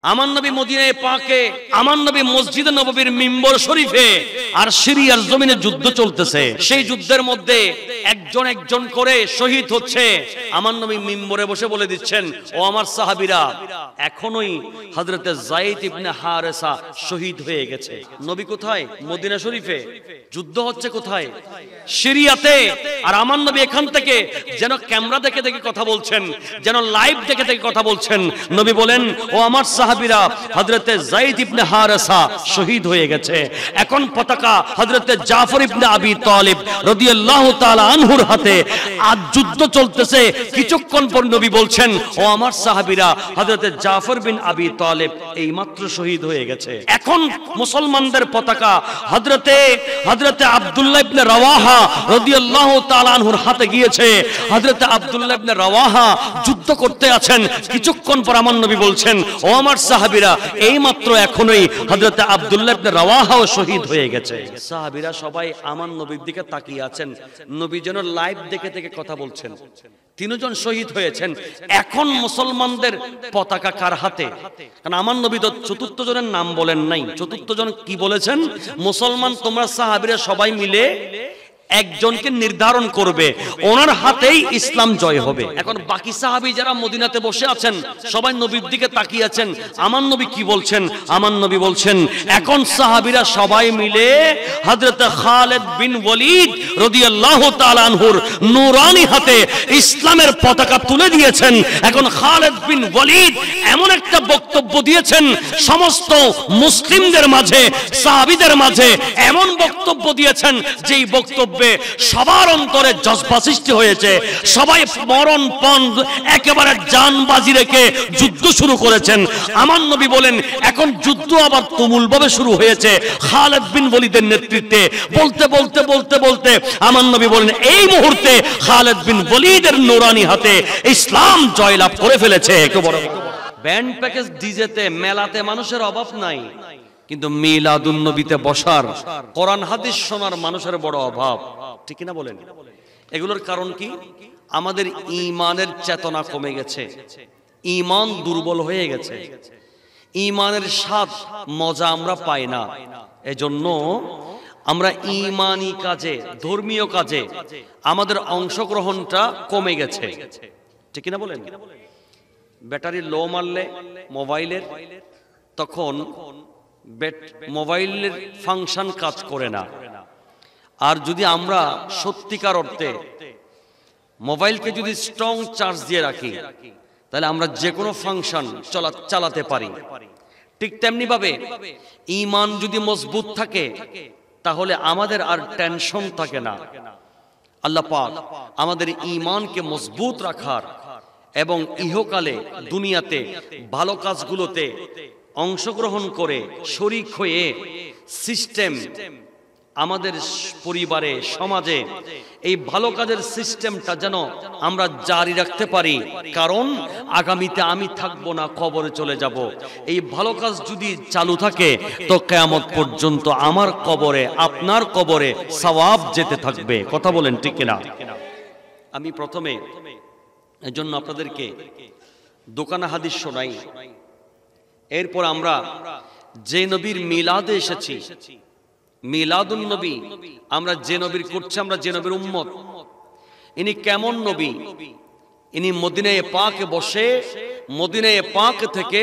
আমার নবী মদিনায় পাকে, আমার নবী মসজিদে নববীর মিম্বর শরীফে, আর সিরিয়ার জমিনে যুদ্ধ চলতেছে। সেই যুদ্ধের মধ্যে একজন একজন করে শহীদ হচ্ছে। আমার নবী মিম্বরে বসে বলে দিচ্ছেন, ও আমার সাহাবীরা, এখনোই হযরতে যায়েদ ইবনে হারেসা শহীদ হয়ে গেছে। নবী কোথায়? মদিনা শরীফে। যুদ্ধ হচ্ছে কোথায়? সিরিয়াতে। আর আমার নবী এখান থেকে যেন ক্যামেরা দেখে দেখে কথা বলছেন, যেন লাইভ দেখে দেখে কথা বলছেন। নবী বলেন, ও আমার সাহাবীরা, হযরতে যায়েদ ইবনে হারেসা শহীদ হয়ে গেছে। এখন পতাকা হযরতে জাফর ইবনে আবি তালিব রাদিয়াল্লাহু তাআলা আনহুর হাতে। আজ যুদ্ধ চলতেছে। কিছুক্ষণ পর নবী বলছেন, ও আমার সাহাবীরা, হযরতে জাফর বিন আবি তালিব এইমাত্র শহীদ হয়ে গেছে। এখন মুসলমানদের পতাকা হযরতে আব্দুল্লাহ ইবনে রাওয়াহা রাদিয়াল্লাহু তাআলা আনহুর হাতে গিয়েছে। হযরতে আব্দুল্লাহ ইবনে রাওয়াহা যুদ্ধ করতে আছেন। কিছুক্ষণ পর আমার নবী বলছেন, ও আমার সাহাবীরা, এইমাত্র এখনোই হযরতে আব্দুল্লাহ ইবনে রাওয়াহাও শহীদ হয়ে গেছে। সাহাবীরা সবাই আমার নবীর দিকে তাকিয়ে আছেন। নবী যেন লাইভ দেখে দেখে কথা বলছেন। তিনজন শহীদ হয়েছেন। এখন মুসলমানদের পতাকা কার হাতে? কারণ আমার নবী তো চতুর্থ জনের নাম বলেন নাই। চতুর্থ জন কি বলেছেন? মুসলমান তোমরা সাহাবীরা সবাই মিলে একজনকে নির্ধারণ করবে, ওনার হাতেই ইসলাম জয় হবে। এখন বাকি সাহাবী যারা মদিনাতে বসে আছেন, সবাই নবীর দিকে তাকিয়ে আছেন। আমার নবী কি বলছেন? আমার নবী বলছেন, এখন সাহাবীরা সবাই মিলে হযরত খালিদ বিন ওয়ালিদ রাদিয়াল্লাহু তাআলা আনহুর নূরানি হাতে ইসলামের পতাকা তুলে দিয়েছেন। এখন খালিদ বিন ওয়ালিদ এমন একটা বক্তব্য দিয়েছেন, সমস্ত মুসলিমদের মাঝে, সাহাবীদের মাঝে এমন বক্তব্য দিয়েছেন, যেই বক্তব্য সবার অন্তরে জজবা সৃষ্টি হয়েছে। সবাই মরণপণ একেবারে জানবাজি রেখে যুদ্ধ শুরু করেছেন। আমার নবী বলেন, এখন যুদ্ধ আবার তুমুলভাবে শুরু হয়েছে খালিদ বিন ওয়ালিদের নেতৃত্বে। বলতে বলতে বলতে বলতে আমার নবী বলেন, এই মুহূর্তে খালিদ বিন ওয়ালিদের নূরানি হাতে ইসলাম জয়লাভ করে ফেলেছে। একটু বড় ব্যান্ড প্যাকেজ ডিজেতে মেলাতে মানুষের অভাব নাই, কিন্তু মিলাদুন নবীতে বসার, কোরআন হাদিস শোনার মানুষের বড় অভাব। ঠিক না বলেন? এগুলোর কারণ কি? আমাদের ঈমানের চেতনা কমে গেছে, ঈমান দুর্বল হয়ে গেছে, ঈমানের স্বাদ মজা আমরা পাই না। এজন্য আমরা ঈমানি কাজে, ধর্মীয় কাজে আমাদের অংশগ্রহণটা কমে গেছে। ঠিক না বলেন? ব্যাটারি লো মারলে মোবাইলের, তখন মোবাইলের ফাংশন কাজ করে না। আর যদি আমরা সত্যিকার অর্থে মোবাইলকে যদি স্ট্রং চার্জ দিয়ে রাখি, তাহলে আমরা যে কোনো ফাংশন চালাতে পারি। ঠিক তেমনি ভাবে ঈমান যদি মজবুত থাকে, তাহলে আমাদের আর টেনশন থাকে না। আল্লাহ পাক আমাদের ঈমানকে মজবুত রাখার এবং ইহকালে দুনিয়াতে ভালো কাজগুলোতে অংশগ্রহণ করে শরীক হয়ে সিস্টেম, আমাদের পরিবারে, সমাজে এই ভালো কাজের সিস্টেমটা যেন আমরা জারি রাখতে পারি। কারণ আগামীতে আমি থাকবো না, কবরে চলে যাব। এই ভালো কাজ যদি চালু থাকে, তো কিয়ামত পর্যন্ত আমার কবরে, আপনার কবরে সওয়াব যেতে থাকবে। কথা বলেন ঠিক কিনা? আমি প্রথমে এজন্য আপনাদেরকে দোকান হাদিস শোনাই। এরপর আমরা যে নবীর মিলাদে এসেছি, মিলাদুন নবী, আমরা যে নবীর করছি, আমরা যে নবীর উম্মত, ইনি কেমন নবী? ইনি মদিনায়ে পাকে বসে, মদিনায়ে পাক থেকে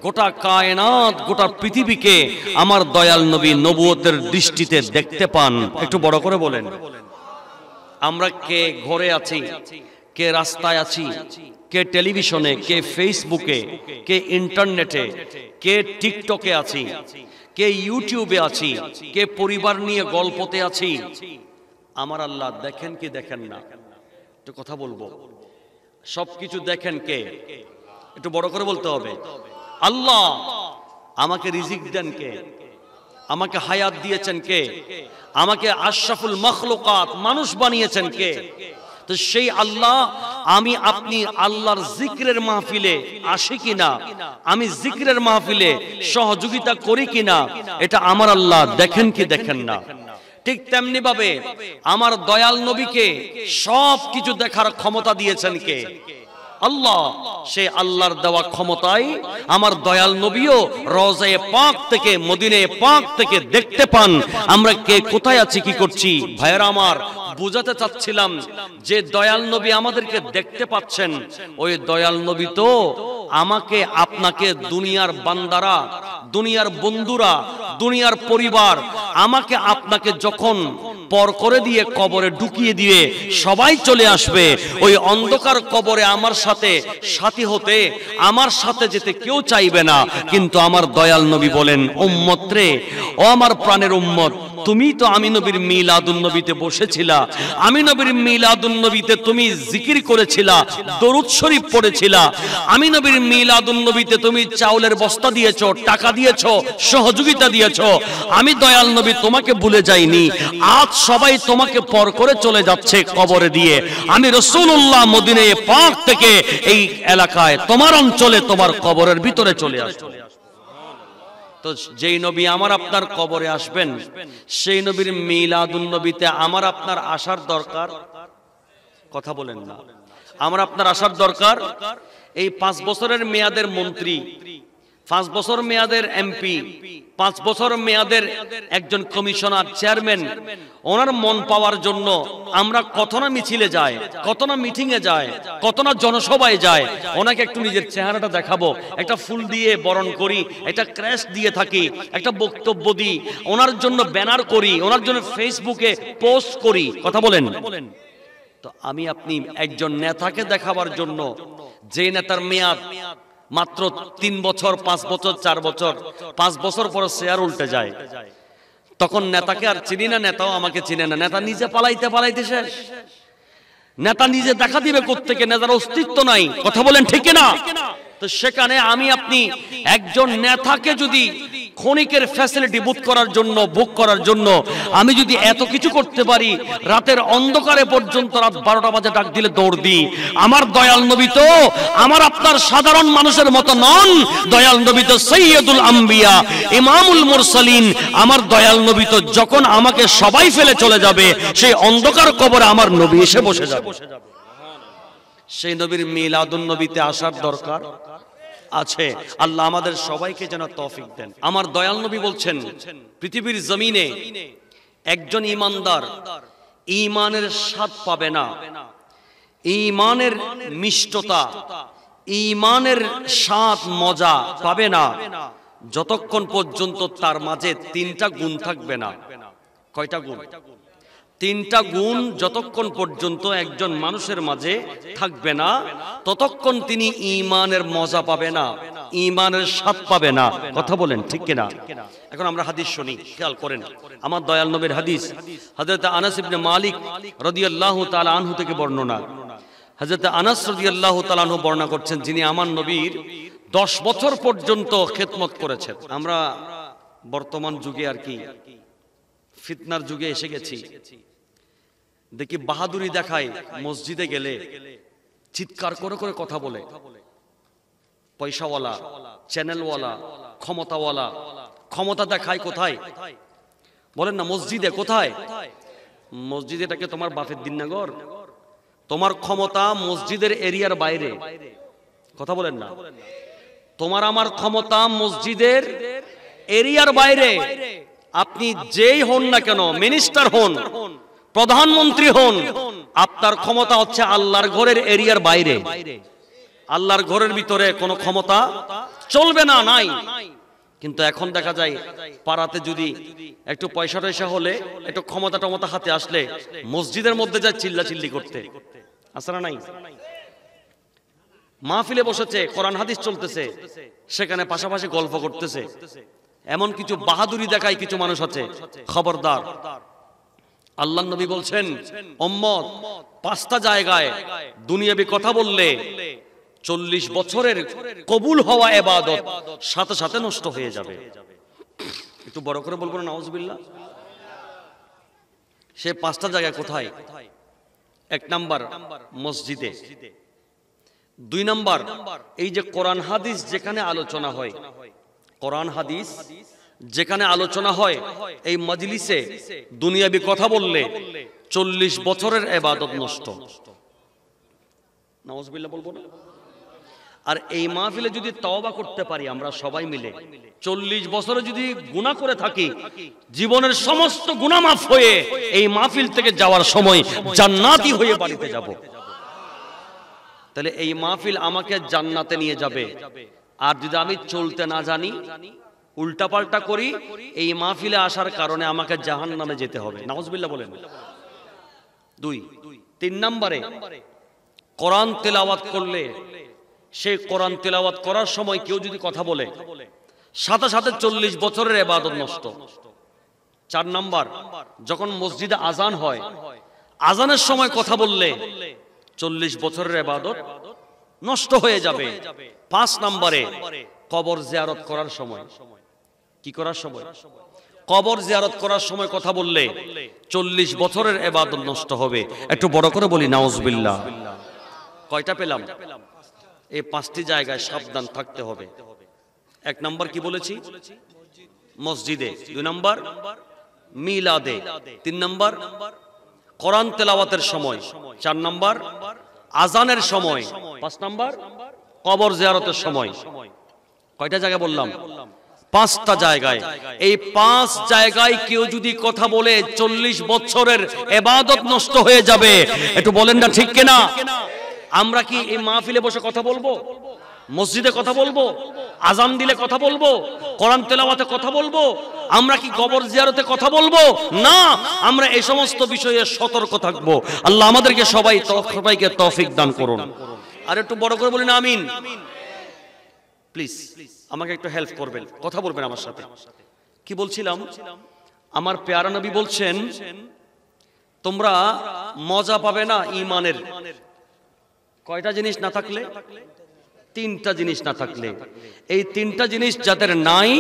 গোটা কায়নাত, গোটা পৃথিবীকে আমার দয়াল নবী নবুয়তের দৃষ্টিতে দেখতে পান। একটু বড় করে বলেন। আমরা কে ঘরে আছি, কে রাস্তায় আছি, কে টেলিভিশনে, কে ফেসবুকে, কে ইন্টারনেটে, কে টিকটকে আছি, কে ইউটিউবে আছি, কে পরিবার নিয়ে গল্পতে আছি, আমার আল্লাহ দেখেন কি দেখেন না? একটু কথা বলবো। সবকিছু দেখেন কে? একটু বড় করে বলতে হবে। আল্লাহ। আমাকে রিজিক দেন কে? আমাকে হায়াত দিয়েছেন কে? আমাকে আশরাফুল মাখলুকাত মানুষ বানিয়েছেন কে? তো সেই আল্লাহ, আমি আপনি আল্লাহর জিক্রের মাহফিলে আসি কিনা, আমি জিক্রের মাহফিলে সহযোগিতা করি কিনা, এটা আমার আল্লাহ দেখেন কি দেখেন না? ঠিক তেমনি ভাবে আমার দয়াল নবীকে সব কিছু দেখার ক্ষমতা দিয়েছেন কে? আল্লাহ, সে আল্লাহর দেওয়া ক্ষমতায় আমার দয়াল নবীও রওজায়ে পাক থেকে, মদিনায়ে পাক থেকে দেখতে পান আমরা কে কোথায় আছি, কি করছি। ভাইয়েরা আমার, বুঝাতে চাচ্ছিলাম যে দয়াল নবী আমাদেরকে দেখতে পাচ্ছেন, ওই দয়াল নবী তো আমাকে আপনাকে, দুনিয়ার বান্দারা, দুনিয়ার বন্ধুরা, দুনিয়ার পরিবার আমাকে আপনাকে যখন পর করে দিয়ে কবরে ঢুকিয়ে দিয়ে সবাই চলে আসবে, ওই অন্ধকার কবরে আমার সাথে সাথী হতে, আমার সাথে যেতে কেউ চাইবে না। কিন্তু আমার দয়াল নবী বলেন, উম্মত রে, ও আমার প্রাণের উম্মত, তুমি তো আমি নবীর মিলাদুন নবীতে বসেছিলা, আমি নবীর মিলাদুন নবীতে তুমি জিকির করেছিলা, দরুদ শরীফ পড়েছিলা, আমি নবীর মিলাদুন নবীতে তুমি চাউলের বস্তা দিয়েছো, টাকা দিয়েছো, সহযোগিতা দিয়েছো। আমি দয়াল নবী তোমাকে ভুলে যাইনি। আজ সবাই তোমাকে পর করে চলে যাচ্ছে কবরে দিয়ে, আমি রাসূলুল্লাহ মদিনায়ে পাক থেকে এই এলাকায়, তোমার অঞ্চলে, তোমার কবরের ভিতরে চলে আসছে। তো যেই নবী আমার আপনার কবরে আসবেন, সেই নবীর মিলাদুন নবীতে আমার আপনার আসার দরকার। কথা বলেন না, আমার আপনার আসার দরকার। এই 5 বছরের মেয়াদের মন্ত্রী, 5 বছর মেয়াদের এমপি, 5 বছর মেয়াদের একজন কমিশনার, চেয়ারম্যান, ওনার মন পাওয়ার জন্য আমরা কত না মিছিলে যাই, কত না মিটিং এ যাই, কত না জনসভায় যাই। ওনাকে একটু নিজের চেহারাটা দেখাবো, একটা ফুল দিয়ে বরণ করি, একটা ক্র্যাশ দিয়ে থাকি, একটা বক্তব্য দিই, ওনার জন্য ব্যানার করি, ওনার জন্য ফেসবুকে পোস্ট করি। কথা বলেন। তো আমি আপনি একজন নেতাকে দেখাবার জন্য, যে নেতার মেয়াদ মাত্র 3 বছর, 5 বছর, 4 বছর, 5 বছর পর শেয়ার উল্টে যায়, তখন নেতাকে আর চিনি না, নেতাও আমাকে চিনে না। নেতা নিজে পালাইতে পালাইতে শেষ। নেতা নিজে দেখা দিবে কোত্থেকে, নেতার অস্তিত্ব নাই। কথা বলেন ঠিক না? তো সেখানে আমি আপনি একজন নেতাকে যদি ক্ষণিকের ফ্যাসিলিটি বুক করার জন্য, বুক করার জন্য আমি যদি এত কিছু করতে পারি, রাতের অন্ধকারে পর্যন্ত, রাত 12টা বাজে ডাক দিলে দৌড় দিই। আমার দয়াল নবী তো আমার আপনার সাধারণ মানুষের মতো নন। দয়াল নবী তো সৈয়দুল আম্বিয়া, ইমামুল মুরসালিন। আমার দয়াল নবী তো যখন আমাকে সবাই ফেলে চলে যাবে, সেই অন্ধকার কবরে আমার নবী এসে বসে যাবে। সেই নবীর মিলাদুন নবীতে আসার দরকার আছে। আল্লাহ আমাদের সবাইকে যেন তৌফিক দেন। আমার দয়াল নবী বলছেন, পৃথিবীর জমিনে একজন ঈমানদার ঈমানের স্বাদ পাবে না, ঈমানের মিষ্টতা, ঈমানের স্বাদ, মজা পাবে না, যতক্ষণ পর্যন্ত তার মাঝে 3টা গুণ থাকবে না। কয়টা গুণ? 3টা গুণ যতক্ষণ পর্যন্ত একজন মানুষের মাঝে থাকবে না, ততক্ষণ তিনি ঈমানের মজা পাবে না, ঈমানের স্বাদ পাবে না। কথা বলেন ঠিক কিনা? এখন আমরা হাদিস শুনি, খেয়াল করেন। আমার দয়াল নবীর হাদিস, হযরত আনাস ইবনে মালিক রাদিয়াল্লাহু তাআলা আনহু থেকে বর্ণনা। হযরত আনাস রাদিয়াল্লাহু তাআলা আনহু বর্ণনা করছেন, যিনি আমার নবীর 10 বছর পর্যন্ত খেদমত করেছেন। আমরা বর্তমান যুগে আর কি ফিতনার যুগে এসে গেছি। দেখি বাহাদুরি দেখায়, মসজিদে গেলে চিৎকার করে করে কথা বলে, পয়সাওয়ালা, চ্যানেলওয়ালা, ক্ষমতাওয়ালা। ক্ষমতা দেখায় কোথায় বলেন না? মসজিদে। কোথায়? মসজিদে। এটাকে তোমার বাপের দিননগর? তোমার ক্ষমতা মসজিদের এরিয়ার বাইরে। কথা বলেন না? তোমার আমার ক্ষমতা মসজিদের এরিয়ার বাইরে। আপনি যেই হন না কেন, মিনিস্টার হন, প্রধানমন্ত্রী হন, আপনার ক্ষমতা হচ্ছে আল্লাহর ঘরের এরিয়ার বাইরে। আল্লাহর ঘরের ভিতরে কোনো ক্ষমতা চলবে না, নাই। কিন্তু এখন দেখা যায় পাড়াতে যদি একটু পয়সা টয়সা হলে, একটু ক্ষমতা টমতা হাতে আসলে, মসজিদের মধ্যে যায় চিল্লাচিল্লি করতে। আছে না নাই? মাহফিলে বসেছে, কোরআন হাদিস চলতেছে, সেখানে পাশাপাশি গল্প করতেছে। এমন কিছু বাহাদুরি দেখায় কিছু মানুষ আছে। খবরদার। আল্লাহর নবী বলছেন, উম্মত 5টা জায়গায় দুনিয়াবি কথা বললে 40 বছরের কবুল হওয়া ইবাদত সাথে সাথে নষ্ট হয়ে যাবে। একটু বড় করে বলবো না? নাউজুবিল্লাহ। সে 5টা জায়গা কোথায়? 1 নাম্বার মসজিদে, 2 নাম্বার এই যে কোরআন হাদিস যেখানে আলোচনা হয়, কোরআন হাদিস যেখানে আলোচনা হয়, এই মজলিসে দুনিয়াবি কথা বললে 40 বছরের ইবাদত নষ্ট। নাউজুবিল্লাহ বলবো না? আর এই মাহফিলে যদি তওবা করতে পারি আমরা সবাই মিলে, 40 বছরে যদি গুনাহ করে থাকি, জীবনের সমস্ত গুনাহ মাফ হয়ে এই মাহফিল থেকে যাওয়ার সময় জান্নাতি হয়ে বাড়িতে যাব। তাহলে এই মাহফিল আমাকে জান্নাতে নিয়ে যাবে। আর যদি আমি চলতে না জানি, উল্টাপাল্টা করি, এই মাহফিলে আসার কারণে আমাকে জাহান্নামে যেতে হবে। নাউজুবিল্লাহ বলেন। 2 3 নম্বরে কোরআন তেলাওয়াত করলে, সেই কোরআন তেলাওয়াত করার সময় কেউ যদি কথা বলে, সাথে সাথে 40 বছরের ইবাদত নষ্ট। 4 নাম্বার, যখন মসজিদে আজান হয়, আজানের সময় কথা বললে 40 বছরের ইবাদত নষ্ট হয়ে যাবে। 5 নম্বরে কবর জিয়ারত করার সময়, কি করার সময়? কবর জিয়ারত করার সময় কথা বললে 40 বছরের ইবাদত নষ্ট হবে। একটু বড় করে বলি নাউজুবিল্লাহ। কয়টা পেলাম? এই 5টি জায়গায় সাবধান থাকতে হবে। 1 নাম্বার কি বলেছি? মসজিদে। 2 নাম্বার মিলাদে। 3 নাম্বার কোরআন তেলাওয়াতের সময়। 4 নাম্বার আজানের সময়। 5 নাম্বার কবর জিয়ারতের সময়। কয়টা জায়গা বললাম? 5টা জায়গায়। এই 5 জায়গায় কেউ যদি কথা বলে 40 বছরের ইবাদত নষ্ট হয়ে যাবে। একটু বলেন না ঠিক কিনা? আমরা কি এই মাহফিলে বসে কথা বলবো? মসজিদে কথা বলবো? আজান দিলে কথা বলবো? কোরআন তেলাওয়াতে কথা বলবো? আমরা কি কবর জিয়ারতে কথা বলবো? না, আমরা এই সমস্ত বিষয়ে সতর্ক থাকবো। আল্লাহ আমাদেরকে সবাইকে তৌফিক দান করুন। আর একটু বড় করে বলেন আমিন। প্লিজ আমাকে একটু হেল্প করবেন, কথা বলবেন আমার সাথে। কি বলছিলাম? আমার প্যারা নবী বলছেন, তোমরা মজা পাবে না ঈমানের। কয়টা জিনিস না থাকলে? 3টা জিনিস না থাকলে। এই 3টা জিনিস যাদের নাই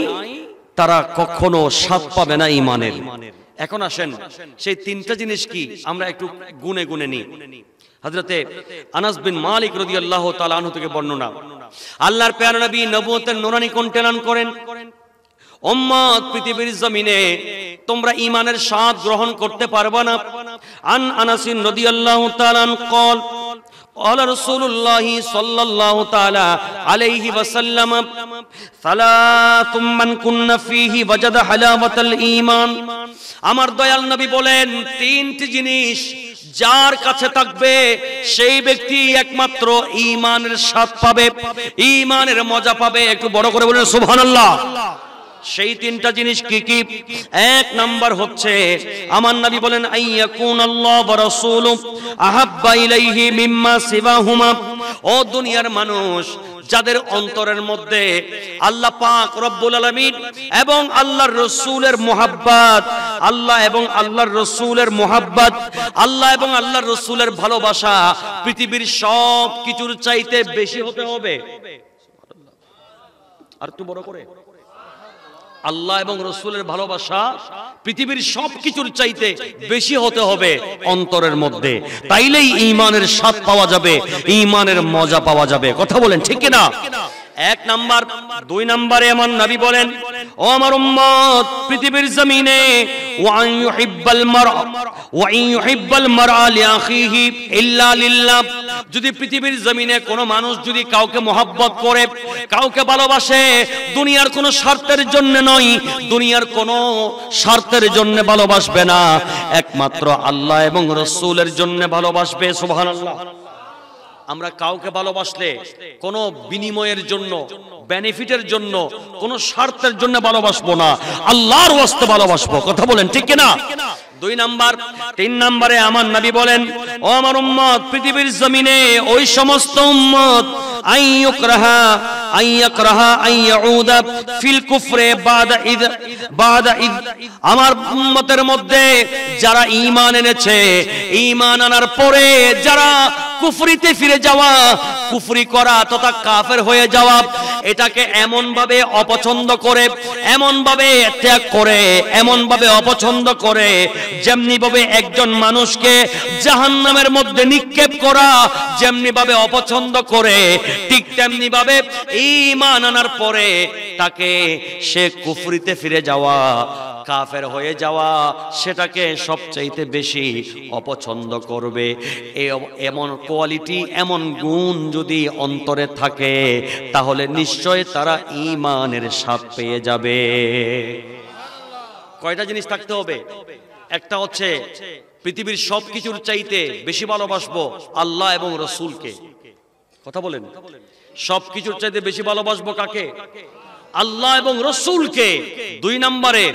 তারা কখনো স্বাদ পাবে না ঈমানের। এখন আসেন সেই 3টা জিনিস কি আমরা একটু গুনে গুনে নিই। হযরতে আনাস বিন মালিক রাদিয়াল্লাহু তাআলা আনহু থেকে বর্ণনা, আল্লাহর প্যারা নবী নবুয়তের নূরানী কণ্ঠে এলান করেন, উম্মত পৃথিবীর জমিনে তোমরা ঈমানের স্বাদ গ্রহণ করতে পারবে না। আন আনাস রাদিয়াল্লাহু তাআলা قال قال رسول الله صلى الله تعالى عليه وسلم ثلاث من كن فيه وجد حلاوة الإيمان। আমার দয়াল নবী বলেন, 3টি জিনিস যার কাছে থাকবে সেই ব্যক্তি একমাত্র ঈমানের স্বাদ পাবে, ঈমানের মজা পাবে। একটু বড় করে বলেন সুবহানাল্লাহ। সেই 3টা জিনিস কি কি? 1 নাম্বার হচ্ছে, আমার নবী বলেন, আইয়াকুন আল্লাহ ওয়া রাসূলুহু আহাব্বা ইলাইহি মিম্মা সিওয়াহুমা। ও দুনিয়ার মানুষ, যাদের অন্তরের মধ্যে আল্লাহ পাক রব্বুল আলামিন এবং আল্লাহর রাসূলের মুহাব্বত, আল্লাহ এবং আল্লাহর রাসূলের মুহাব্বত, আল্লাহ এবং আল্লাহর রাসূলের ভালোবাসা পৃথিবীর সব কিছুর চাইতে বেশি হতে হবে। আর একটু বড় করে, আল্লাহ এবং রাসূলের ভালোবাসা পৃথিবীর সবকিছুর চাইতে বেশি হতে হবে অন্তরের মধ্যে। তাইলেই ঈমানের স্বাদ পাওয়া যাবে, ঈমানের মজা পাওয়া যাবে। কথা বলেন ঠিক কিনা? 1 নাম্বার। 2 নম্বরে আমার নবী বলেন, ও আমার উম্মত পৃথিবীর জমিনে ওয়া ইউহিব্বাল মারআ লিআখিহি ইল্লা লিল্লাহ। যদি পৃথিবীর জমিনে কোনো মানুষ যদি কাউকে মহব্বত করে, কাউকে ভালোবাসে, দুনিয়ার কোনো স্বার্থের জন্য নয়, দুনিয়ার কোনো স্বার্থের জন্য ভালোবাসবে না, একমাত্র আল্লাহ এবং রাসূলের জন্য ভালোবাসবে। সুবহানাল্লাহ। আমরা কাউকে ভালোবাসলে কোনো বিনিময়ের জন্য, বেনিফিটের জন্য, কোনো স্বার্থের জন্য ভালোবাসবো না, আল্লাহর ওয়াস্তে ভালোবাসবো। কথা বলেন ঠিক কিনা? 2 নাম্বার। 3 নম্বরে আমার নবী বলেন, ও আমার উম্মত পৃথিবীর জমিনে ওই সমস্ত উম্মত আইয়ুকরাহা আইয়াউদা ফিল কুফরে বাদা ইদ। আমার উম্মতের মধ্যে যারা ঈমান এনেছে, ঈমান আনার পরে যারা কুফরিতে ফিরে যাওয়া, কুফরি করা তথা কাফের হয়ে যাওয়া, এটাকে এমন ভাবে অপছন্দ করে, এমন ভাবে ত্যাগ করে, এমন ভাবে অপছন্দ করে, যেমনি ভাবে একজন মানুষকে জাহান্নামের মধ্যে নিক্ষেপ করা যেমনি ভাবে অপছন্দ করে, ঠিক তেমনি ভাবে ঈমান আনার পরে তাকে সে কুফরিতে ফিরে যাওয়া কাফের হয়ে যাওয়া সেটাকে সবচাইতে বেশি অপছন্দ করবে। এমন কোয়ালিটি, এমন গুণ যদি অন্তরে থাকে তাহলে নিশ্চয় তারা ঈমানের স্বাদ পেয়ে যাবে। কয়টা জিনিস থাকতে হবে? একটা হচ্ছে পৃথিবীর সবকিছুর চাইতে বেশি ভালোবাসবো আল্লাহ এবং রাসূলকে। কথা বলেন, সবকিছুর চাইতে বেশি ভালোবাসবো কাকে? আল্লাহ এবং রাসূলকে। 2 নম্বরে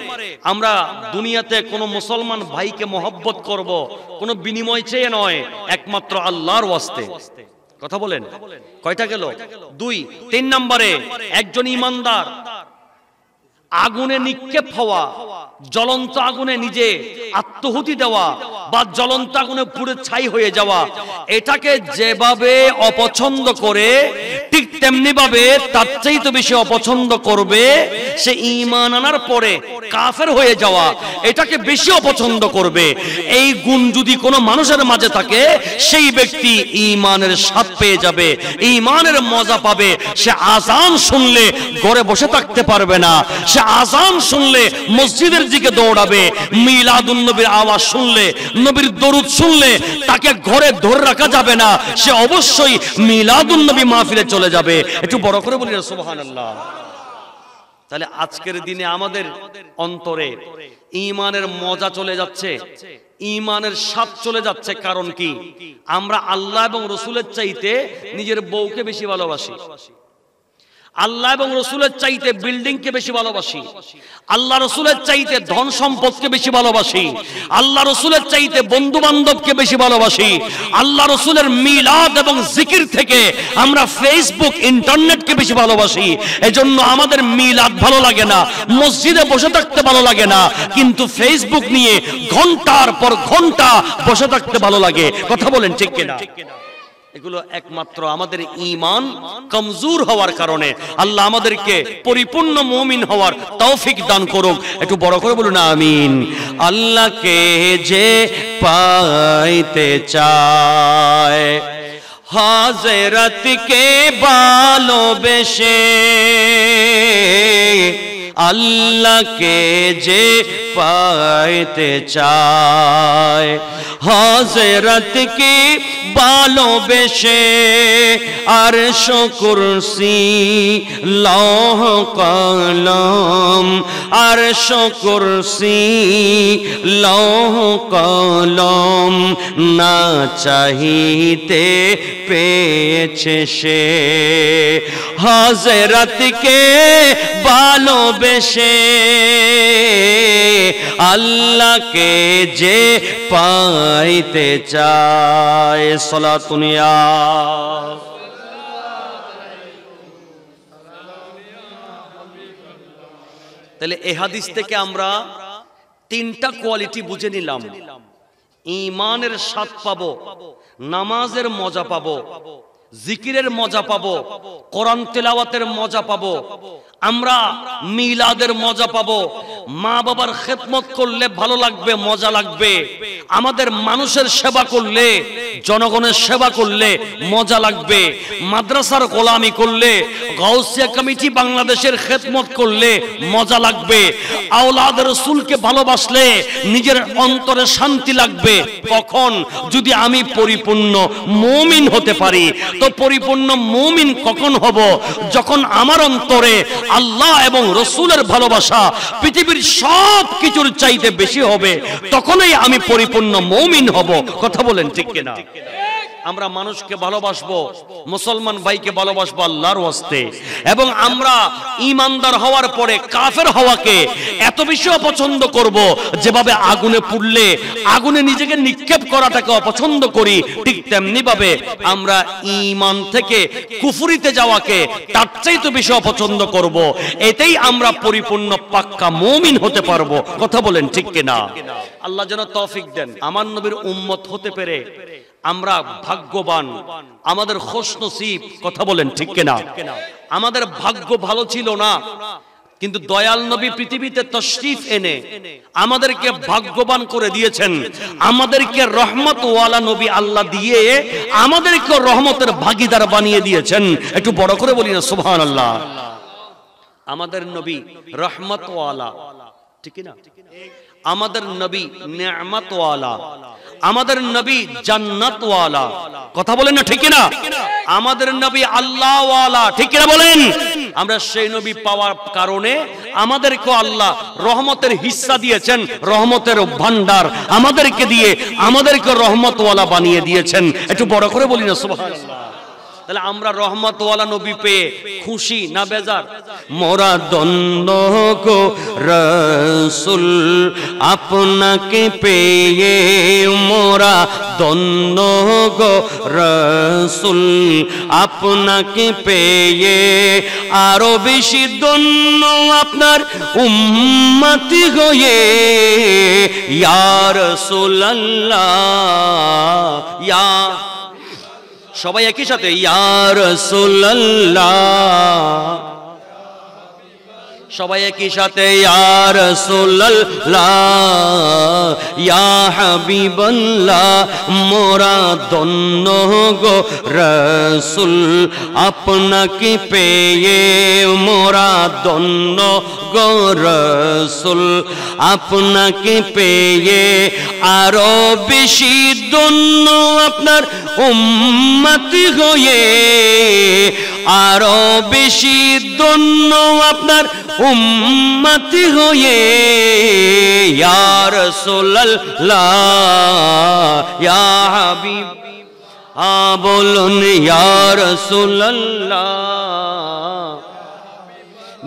আমরা দুনিয়াতে কোন মুসলমান ভাইকে মহব্বত করব কোন বিনিময় চেয়ে নয়, একমাত্র আল্লাহর ওয়াস্তে। কথা বলেন, কয়টা গেল? 2। 3 নম্বরে একজন ঈমানদার আগুনে নিক্ষেপ হওয়া, জ্বলন্ত আগুনে নিজে আত্মহুতি দেওয়া বা জ্বলন্ত আগুনে পুড়ে ছাই হয়ে যাওয়া, এটাকে যেভাবে অপছন্দ করে ঠিক তেমনি ভাবে তার চাইতে বেশি অপছন্দ করবে সে ঈমান আনার পরে কাফের হয়ে যাওয়া, এটাকে বেশি অপছন্দ করবে। এই গুণ যদি কোনো মানুষের মাঝে থাকে সেই ব্যক্তি ঈমানের স্বাদ পেয়ে যাবে, ঈমানের মজা পাবে। সে আযান শুনলে ঘরে বসে থাকতে পারবে না, সে আযান শুনলে মসজিদের দিকে দৌড়াবে, মিলাদুন নবীর আওয়াজ শুনলে, নবীর দরুদ শুনলে তাকে ঘরে ধরে রাখা যাবে না, সে অবশ্যই মিলাদুন নবী মাহফিলে চলে যাবে। একটু বড় করে বলি না সুবহানাল্লাহ। তাহলে আজকের দিনে আমাদের অন্তরে ঈমানের মজা চলে যাচ্ছে, ঈমানের স্বাদ চলে যাচ্ছে। কারণ কি? আমরা আল্লাহ এবং রাসূলের চাইতে নিজের বউকে বেশি ভালোবাসি, আল্লাহ এবং রাসূলের চাইতে বিল্ডিংকে বেশি ভালোবাসি, আল্লাহ রাসূলের চাইতে ধন সম্পদকে বেশি ভালোবাসি, আল্লাহ রাসূলের চাইতে বন্ধু বান্ধবকে বেশি ভালোবাসি, আল্লাহ রাসূলের মিলাদ এবং জিকির থেকে আমরা ফেসবুক ইন্টারনেটকে বেশি ভালোবাসি। এজন্য আমাদের মিলাদ ভালো লাগে না, মসজিদে বসে থাকতে ভালো লাগে না, কিন্তু ফেসবুক নিয়ে ঘন্টার পর ঘন্টা বসে থাকতে ভালো লাগে। কথা বলেন ঠিক কিনা? এগুলো একমাত্র আমাদের ঈমান কমজোর হওয়ার কারণে। আল্লাহ আমাদেরকে পরিপূর্ণ মুমিন হওয়ার তৌফিক দান করুক। একটু বড় করে বলুন আমিন। আল্লাহকে যে পাইতে চায় হাজরতকে ভালোবেসে, আল্লাহকে যে পাইতে চায় হাজরতকে ভালোবেসে, আরশ কুরসি লৌহ কলম, আরশ কুরসি লৌহ কলম না চাহিতে পেয়েছে সে, হাজরতকে ভালোবেসে আল্লাহকে যে পাইতে চায়। সালাতুন ইয়া তাহলে এই হাদিস থেকে আমরা 3টা কোয়ালিটি বুঝে নিলাম। ঈমানের স্বাদ পাবো, নামাজের মজা পাবো, জিকিরের মজা পাবো, কোরআন তেলাওয়াতের মজা পাবো, আমরা মিলাদের মজা পাবো, মা বাবার খেদমত করলে ভালো লাগবে, মজা লাগবে, আমাদের মানুষের সেবা করলে, জনগণের সেবা করলে মজা লাগবে, মাদ্রাসার গোলামি করলে, গাউসিয়া কমিটি বাংলাদেশের খেদমত করলে মজা লাগবে, আওলাদ রাসূলকে ভালোবাসলে নিজের অন্তরে শান্তি লাগবে। কখন? যদি আমি পরিপূর্ণ মুমিন হতে পারি। তো পরিপূর্ণ মুমিন কখন হব? যখন আমার অন্তরে আল্লাহ এবং রাসূলের ভালোবাসা পৃথিবীর সব কিছুর চাইতে বেশি হবে, তখনই আমি পরিপূর্ণ মুমিন হব। কথা বলেন ঠিক কিনা? আমরা মানুষকে ভালোবাসবো, মুসলমান ভাইকে ভালোবাসবো আল্লাহর ওয়াস্তে, এবং আমরা ঈমানদার হওয়ার পরে কাফের হওয়াকে এত বেশি অপছন্দ করব, যেভাবে আগুনে পুড়লে আগুনে নিজেকে নিক্ষেপ করাটাকে অপছন্দ করি, ঠিক তেমনি ভাবে আমরা ঈমান থেকে কুফরিতে যাওয়াকে তার চাইতে বেশি অপছন্দ করব। এতেই আমরা পরিপূর্ণ পাক্কা মুমিন হতে পারবো। কথা বলেন ঠিক কিনা? আল্লাহ যেন তৌফিক দেন। আমার নবীর উম্মত হতে পেরে আমরা ভাগ্যবান, আমাদের খুশনসিব। কথা বলেন ঠিক কিনা? আমাদের ভাগ্য ভালো ছিল না, কিন্তু দয়াল নবী পৃথিবীতে তশরিফ এনে আমাদেরকে ভাগ্যবান করে দিয়েছেন। আমাদেরকে রহমত ওয়ালা নবী আল্লাহ দিয়ে আমাদেরকে রহমতের ভাগীদার বানিয়ে দিয়েছেন। একটু বড় করে বলি না সুবহানাল্লাহ। আমাদের নবী রহমত ওয়ালা, ঠিক না? আমাদের নবী নেয়ামতওয়ালা, আমাদের নবী জান্নাতওয়ালা, কথা বলেন না ঠিক না? আমাদের নবী আল্লাহওয়ালা, ঠিক না বলেন? আমরা সেই নবী পাওয়ার কারণে আমাদেরকে আল্লাহ রহমতের হিস্সা দিয়েছেন, রহমতের ভান্ডার আমাদেরকে দিয়ে আমাদেরকে রহমতওয়ালা বানিয়ে দিয়েছেন। একটু বড় করে বলি না সুবহানাল্লাহ। তাহলে আমরা রহমতওয়ালা নবী পেয়ে খুশি না বেজার? মোরা দন্দ গো রাসূল আপনাকে পেয়ে, মোরা দন্দ গো রাসূল আপনাকে পেয়ে, আরো বেশি দন্য আপনার উম্মতি হয়ে, ইয়া রাসূলুল্লাহ, ইয়া, সবাই একই সাথে, ইয়া রাসূলুল্লাহ, সবাই একই সাথে, ইয়া রাসূলুল্লাহ, ইয়া হাবিবাল্লাহ, মোরা ধন্য গো রাসূল আপনাকে পেয়ে, মোরা ধন্য গো রাসূল আপনাকে পেয়ে, আরো বেশি ধন্য আপনার উম্মতি হয়ে, আরো বেশি ধন্য আপনার উম্মতি হয়ে, ইয়া রাসূলুল্লাহ, ইয়া হাবিব, বলুন ইয়া রাসূলুল্লাহ,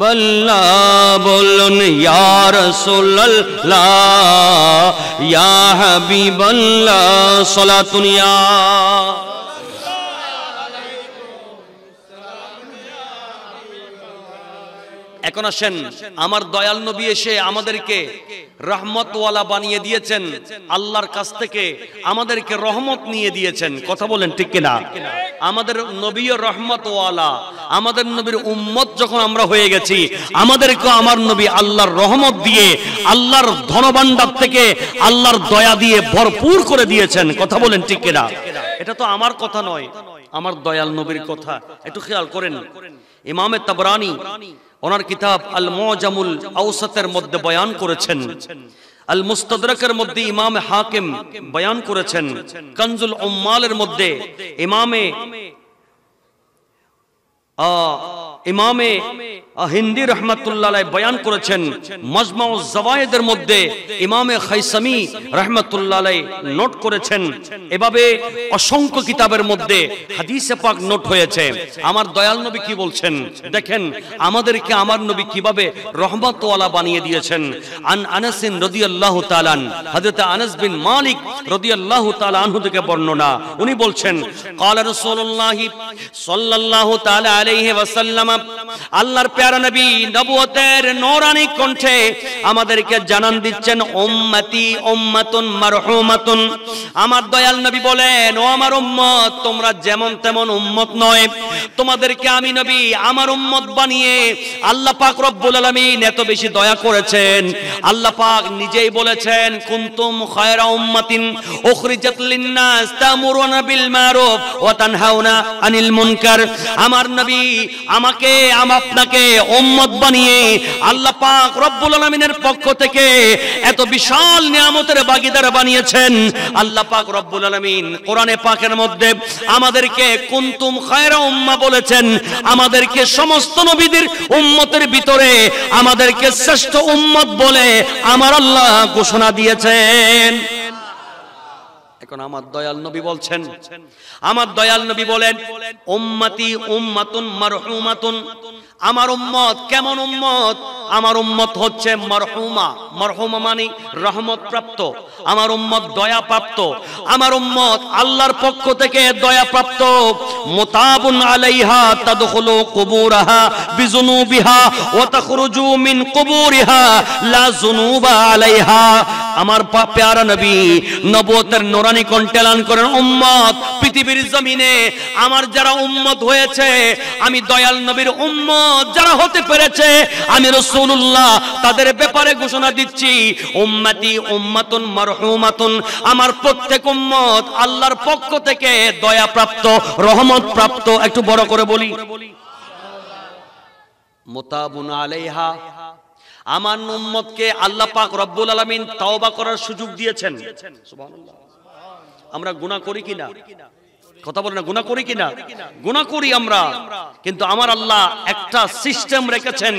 বল্লা বলুন ইয়া রাসূলুল্লাহ, ইয়া হাবিবাল্লাহ, সালাতুন ইয়া। এখন আসেন, আমার দয়াল নবী এসে আমাদেরকে রহমতওয়ালা বানিয়ে দিয়েছেন, আল্লাহর কাছ থেকে আমাদেরকে রহমত নিয়ে দিয়েছেন, কথা বলেন ঠিক কিনা? আমাদের নবীও রহমতওয়ালা, আমাদের নবীর উম্মত যখন আমরা হয়ে গেছি, আমাদেরকে আমার নবী আল্লাহর রহমত দিয়ে, আল্লাহর ধনভাণ্ডার থেকে আল্লাহর দয়া দিয়ে ভরপুর করে দিয়েছেন, কথা বলেন ঠিক কিনা? এটা তো আমার কথা নয়, আমার দয়াল নবীর কথা। একটু খেয়াল করেন, ইমামে তাবরানী ওনার কিতাব আল মুজামুল আওসাতের মধ্যে বয়ান করেছেন, আল মুস্তাদরাকের মধ্যে ইমাম হাকিম বয়ান করেছেন, কানজুল উম্মালের মধ্যে ইমামে হিন্দি রহমতুল্লাহ আলাইহি বয়ান করেছেন, মাজমাউজ জাওয়ায়েদের মধ্যে ইমামে খাইসামি রহমতুল্লাহ আলাইহি নোট করেছেন। এভাবে অসংখ্য কিতাবের মধ্যে হাদিসে পাক নোট হয়েছে। আমার দয়াল নবী কি বলছেন দেখেন, আমাদেরকে আমার নবী কিভাবে রহমতওয়ালা বানিয়ে দিয়েছেন। আন আনাস রাদিয়াল্লাহু তাআলা আন, হযরত আনাস বিন মালিক রাদিয়াল্লাহু তাআলা আনহু থেকে বর্ণনা, উনি বলছেন, ক্বালা রাসূলুল্লাহ সাল্লাল্লাহু তাআলা আলাইহি ওয়াসাল্লাম, আল্লাহর প্যারা নবী নবুয়তের নূরানী কণ্ঠে আমাদেরকে জানান দিচ্ছেন, উম্মতি উম্মাতুন মারহুমাতুন। আমার দয়াল নবী বলেন, ও আমার উম্মত, তোমরা যেমন তেমন উম্মত নয়, তোমাদেরকে আমি নবী আমার উম্মত বানিয়ে আল্লাহ পাক রব্বুল আলামিন এত বেশি দয়া করেছেন। আল্লাহ পাক নিজেই বলেছেন, কুনতুম খায়রা উম্মাতিন উখরিজাত লিন-নাস তা'মুরুনা বিল মারুফ ওয়া তানহাউনা আনিল মুনকার। আমার নবী আমাকে আপনাকে উম্মত বানিয়ে আল্লাহ পাক রব্বুল আলামিনের পক্ষ থেকে এত বিশাল নিয়ামতের ভাগীদার বানিয়েছেন। আল্লাহ পাক রব্বুল আলামিন কোরআনে পাকের মধ্যে আমাদেরকে কুনতুম খায়রা উম্মাহ বলেছেন, আমাদেরকে সমস্ত নবীদের উম্মতের ভিতরে আমাদেরকে শ্রেষ্ঠ উম্মত বলে আমার আল্লাহ ঘোষণা দিয়েছেন। এখন আমার দয়াল নবী বলছেন, আমার দয়াল নবী বলেন, উম্মতি উম্মাতুন মারহুমাতুন। আমার উম্মত কেমন উম্মত? আমার উম্মত হচ্ছে মারহুমা। মারহুমা মানে রহমত প্রাপ্ত। আমার উম্মত দয়া প্রাপ্ত। আমার উম্মত আল্লাহর পক্ষ থেকে দয়া প্রাপ্ত। মুতাবুন আলাইহা তাদখুলু কুবুরাহা বিজুনুবিহা ওয়া তাখরুজু মিন কুবুরিহা লা যুনুবা আলাইহা। আমার প্যারা নবী নবুয়তের নূরানী কণ্ঠে এলান করেন, উম্মত পৃথিবীর জমিনে আমার যারা উম্মত হয়েছে, আমি দয়াল নবীর উম্মত যারা হতে পেরেছে, আমি রাসূলুল্লাহ তাদের ব্যাপারে ঘোষণা দিচ্ছি, উম্মতি উম্মাতুন মারহুমাতুন। আমার প্রত্যেক উম্মত আল্লাহর পক্ষ থেকে দয়া প্রাপ্ত, রহমত প্রাপ্ত। একটু বড় করে বলি, মুতাবুন আলাইহা। আমার উম্মতকে আল্লাহ পাক রব্বুল আলামিন তাওবা করার সুযোগ দিয়েছেন। সুবহানাল্লাহ। আমরা গুনাহ করি কিনা? কথা বলেন না, গুনাহ করি কিনা? গুনাহ করি আমরা, কিন্তু আমার আল্লাহ একটা সিস্টেম রেখেছেন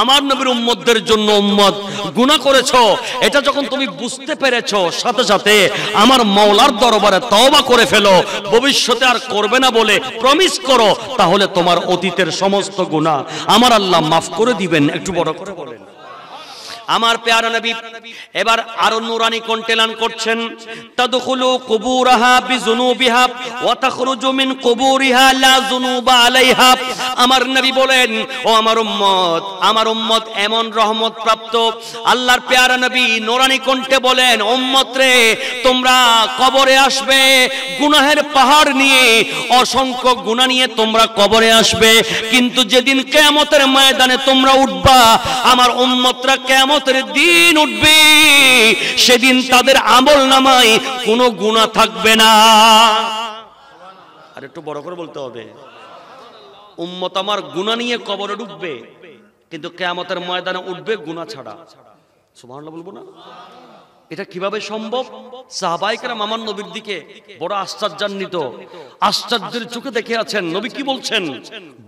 আমার নবীর উম্মতদের জন্য। উম্মত গুনাহ করেছো, এটা যখন তুমি বুঝতে পেরেছো, সাথে সাথে আমার মাওলার দরবারে তওবা করে ফেলো, ভবিষ্যতে আর করবে না বলে প্রমিস করো, তাহলে তোমার অতীতের সমস্ত গুনাহ আমার আল্লাহ মাফ করে দিবেন। একটু বড় করে বলেন। আমার প্যারা নবী এবার আরো নুরানি কন্টেলান করছেন, তাদখুলু কুবুরাহা বিযুনুবিহা ওয়া তাখরুজু মিন কুবুরিহা লা যুনুবা আলাইহা। আমার নবী বলেন, ও আমার উম্মত এমন রহমত প্রাপ্ত। আল্লাহর প্যারা নবী নুরানি কণ্ঠে বলেন, উম্মত রে, তোমরা কবরে আসবে গুনাহের পাহাড় নিয়ে, অসংখ্য গুনাহ নিয়ে তোমরা কবরে আসবে, কিন্তু যেদিন কিয়ামতের ময়দানে তোমরা উঠবা, আমার উম্মতরা কিয়ামতের দিন উঠবে, সেদিন তাদের আমল নামায় কোনো গুনাহ থাকবে না। আর একটু বড় করে বলতে হবে, উম্মত আমার গুনাহ নিয়ে কবরে ঢুকবে, কিন্তু কিয়ামতের ময়দানে উঠবে গুনাহ ছাড়া। সুবহানাল্লাহ বলবো না? এটা কিভাবে সম্ভব? সাহাবায়ে কেরাম আমার নবীর দিকে বড় আশ্চর্যান্বিত, আশ্চর্যের চোখে দেখে আছেন। নবী কি বলছেন?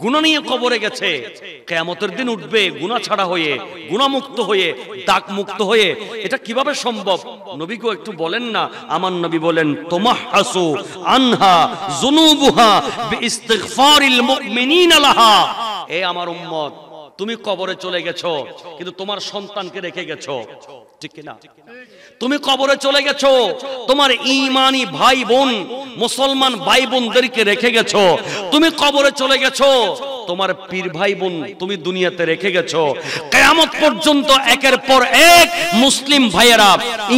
গুনাহ নিয়ে কবরে গেছে, কিয়ামতের দিন উঠবে গুনাহ ছাড়া হয়ে, গুনাহ মুক্ত হয়ে, দাগ মুক্ত হয়ে। এটা কিভাবে সম্ভব? নবীকে একটু বলেন না। আমার নবী বলেন, তুমাহসু আনহা যুনুবুহা বিইস্তিগফারিল মুমিনিনা লাহা। এ আমার উম্মত, তুমি কবরে চলে গেছো, কিন্তু তোমার সন্তানকে রেখে গেছো, ঠিক কিনা? তুমি কবরে চলে গেছো, তোমার ঈমানি ভাই বোন, মুসলমান ভাই বোনদেরকে রেখে গেছো। তুমি কবরে চলে গেছো, তোমার পীর ভাই বোন তুমি দুনিয়াতে রেখে গেছো। কিয়ামত পর্যন্ত একের পর এক মুসলিম ভাইয়েরা,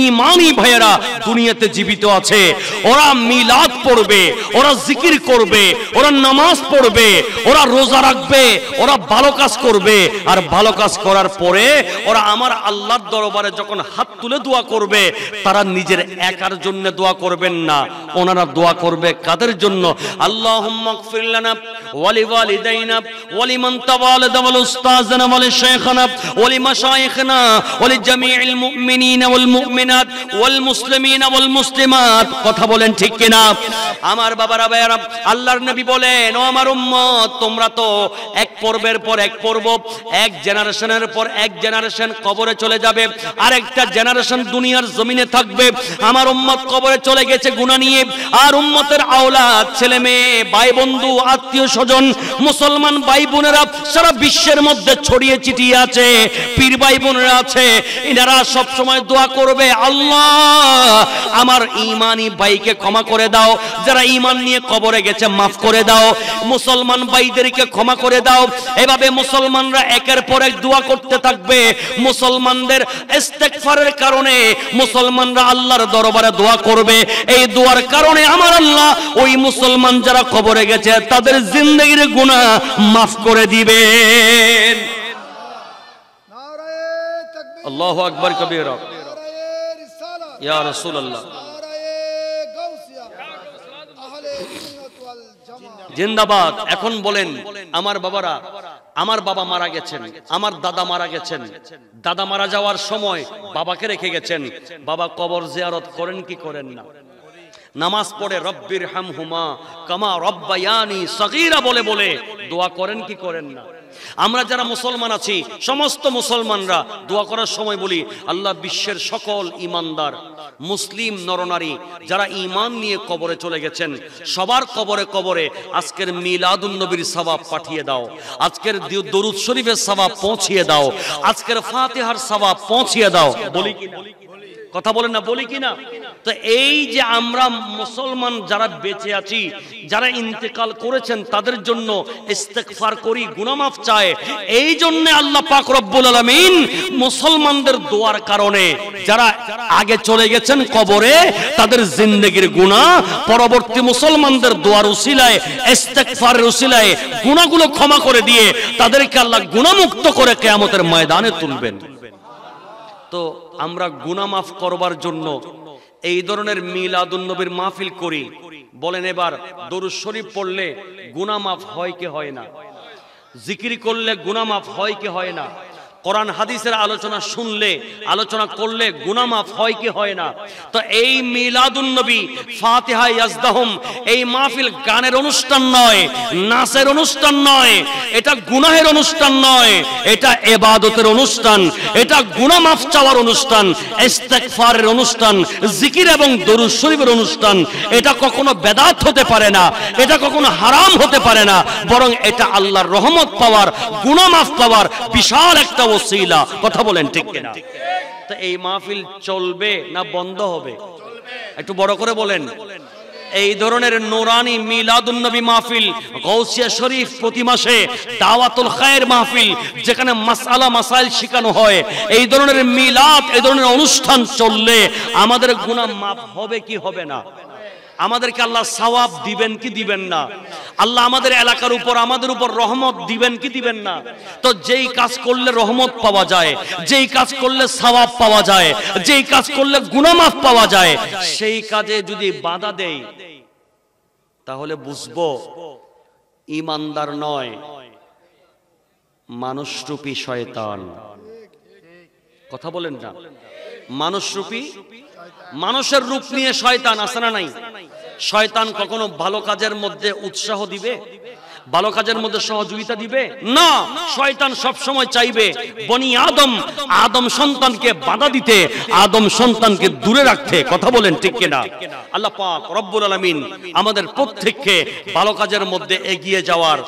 ঈমানি ভাইয়েরা দুনিয়াতে জীবিত আছে। ওরা মিলাদ পড়বে, ওরা জিকির করবে, ওরা নামাজ পড়বে, ওরা রোজা রাখবে, ওরা ভালো কাজ করবে। আর ভালো কাজ করার পরে ওরা আমার আল্লাহর দরবারে যখন হাত তুলে দোয়া করবে, তারা নিজের একার জন্য দোয়া করবেন না, ওনারা দোয়া করবে কাদের জন্য? আল্লাহুম্মা গফির লানা ওয়া লিওয়ালিদাইনা ওয়া লিমান তাওয়ালাদা ওয়াল উস্তাযনা ওয়া লিশাইখিনা ওয়া লিমাশাইখিনা ওয়া লিজামিইল মুমিনিনা ওয়াল মুমিনাত ওয়াল মুসলিমিনা ওয়াল মুসলিমাত। কথা বলেন ঠিক কিনা? আমার বাবারা ভাইয়ারা, আল্লাহর নবী বলেন, ও আমার উম্মত, তোমরা তো এক পর্বের পর এক পর্ব, এক জেনারেশনের পর এক জেনারেশন কবরে চলে যাবে, আরেকটা জেনারেশন দুনিয়ার জমিনে থাকবে। আমার উম্মত কবরে চলে গেছে গুনাহ নিয়ে, আর উম্মতের আওলাদ, ছেলে মেয়ে, ভাই বন্ধু, আত্মীয় স্বজন, মুসলমান ভাই বোনেরা সারা বিশ্বের মধ্যে ছড়িয়ে ছিটিয়ে আছে, পীর ভাই বোনেরা আছে, এনারা সব সময় দোয়া করবে, আল্লাহ আমার ঈমানি ভাইকে ক্ষমা করে দাও, যারা ঈমান নিয়ে কবরে গেছে মাফ করে দাও, মুসলমান ভাইদেরকে ক্ষমা করে দাও। এভাবে মুসলমানরা একের পর এক দোয়া করতে থাকবে। মুসলমানদের ইস্তেগফারের কারণে মুসলমানরা আল্লাহর দরবারে দোয়া করবে। এই দোয়ার কারণে আমার আল্লাহ ওই মুসলমান যারা কবরে গেছে তাদের জিন্দেগির গুনাহ মাফ করে দিবেন। আল্লাহু আকবার কবীরা, ইয়া রাসূলুল্লাহ, জিন্দাবাদ। এখন বলেন আমার বাবারা, আমার বাবা মারা গেছেন, আমার দাদা মারা গেছেন, দাদা মারা যাওয়ার সময় বাবাকে রেখে গেছেন, বাবা কবর জিয়ারত করেন কি করেন না? নামাজ পড়ে রব্বির হামহুমা কামা রব্বায়ানি সগীরা বলে বলে দোয়া করেন কি করেন না? আমরা যারা মুসলমান আছি, সমস্ত মুসলমানরা দোয়া করার সময় বলি, আল্লাহ বিশ্বের সকল ঈমানদার মুসলিম নরনারী যারা ঈমান নিয়ে কবরে চলে গেছেন, সবার কবরে কবরে আজকের মিলাদুন নবীর সওয়াব পাঠিয়ে দাও, আজকের দরুদ শরীফের সওয়াব পৌঁছিয়ে দাও, আজকের ফাতিহার সওয়াব পৌঁছিয়ে দাও। বলি কি? কথা বলেন না, বলি কি না? তো এই যে আমরা মুসলমান যারা বেঁচে আছি, যারা ইন্তেকাল করেছেন, তাদের জন্য ইস্তেগফার করি, গুনাহ মাফ চাই। এই জন্য আল্লাহ পাক রব্বুল আলামিন মুসলমানদের দোয়ার কারণে যারা আগে চলে গেছেন কবরে, তাদের জিন্দেগির গুনাহ পরবর্তী মুসলমানদের দোয়ার উসিলায়, ইস্তেগফারের উসিলায় গুনাহগুলো ক্ষমা করে দিয়ে তাদেরকে আল্লাহ গুনাহমুক্ত করে কিয়ামতের ময়দানে তুলবেন। তো আমরা গুনাহ মাফ করবার জন্য এই ধরনের মিলাদুন নবীর মাহফিল করি। বলেন এবার, দরুদ শরীফ পড়লে গুনাহ মাফ হয় কি হয় না? জিকির করলে গুনাহ মাফ হয় কি হয় না? কোরআন হাদিসের আলোচনা শুনলে, আলোচনা করলে গুনাহ মাফ হয় কি হয় না? তো এই মিলাদুন নবী ফাতিহা ইয়াজদাহুম, এই মাহফিল গানের অনুষ্ঠান নয়, নাচের অনুষ্ঠান নয়, এটা গুনাহের অনুষ্ঠান নয়, এটা ইবাদতের অনুষ্ঠান, এটা গুনাহ মাফ চাওয়ার অনুষ্ঠান, ইস্তেগফারের অনুষ্ঠান, জিকির এবং দরুদ শরীফের অনুষ্ঠান। এটা কখনো বেদাত হতে পারে না, এটা কখনো হারাম হতে পারে না, বরং এটা আল্লাহর রহমত পাওয়ার, গুনাহ মাফ পাওয়ার বিশাল একটা ওসিলা। কথা বলেন ঠিক কিনা? তো এই মাহফিল চলবে না বন্ধ হবে? একটু বড় করে বলেন। এই ধরনের নূরানি মিলাদুন নবী মাহফিল, গাউসিয়া শরীফ প্রতি মাসে, দাওয়াতুল খায়ের মাহফিল যেখানে মাসআলা মাসাইল শেখানো হয়, এই ধরনের মিলাদ, এই ধরনের অনুষ্ঠান চললে আমাদের গুনাহ মাফ হবে কি হবে না? আমাদেরকে আল্লাহ সওয়াব দিবেন কি দিবেন না? আল্লাহ আমাদের এলাকার উপর, আমাদের উপর রহমত দিবেন কি দিবেন না? তো যেই কাজ করলে রহমত পাওয়া যায়, যেই কাজ করলে সওয়াব পাওয়া যায়, যেই কাজ করলে গুনাহ মাফ পাওয়া যায়, সেই কাজে যদি বাধা দেই তাহলে বুঝবো ঈমানদার নয়, মানুষরূপী শয়তান। কথা বলেন না? মানুষরূপী, মানুষের রূপ নিয়ে শয়তান আছে না নাই? শয়তান কখনো ভালো কাজের মধ্যে উৎসাহ দিবে? ভালো কাজের মধ্যে সহযোগিতা দিবে না। শয়তান সব সময় চাইবে বনি আদম, আদম সন্তানকে বাধা দিতে, আদম সন্তানকে দূরে রাখতে। কথা বলেন ঠিক কিনা? আল্লাহ পাক রব্বুল আলামিন আমাদের প্রত্যেককে ভালো কাজের মধ্যে এগিয়ে যাওয়ার,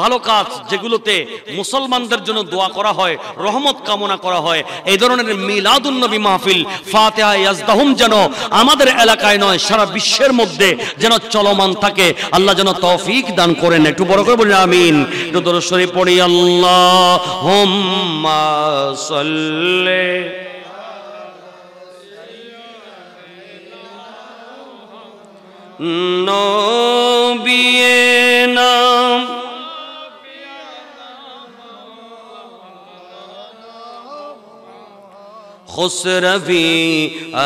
ভালো কাজ যেগুলোতে মুসলমানদের জন্য দোয়া করা হয়, রহমত কামনা করা হয়, এই ধরনের মিলাদুন নবী মাহফিল ফাতিহা ইয়াজদাহুম যেন আমাদের এলাকায় নয়, সারা বিশ্বের মধ্যে যেন চলমান থাকে। আল্লাহ যেন তৌফিক দান করেন। একটু বড় করে বলি আমিন। একটু দরুদ শরীফ পড়ি। আল্লাহুম্মা সাল্লি নবিয়েনা खुसरवी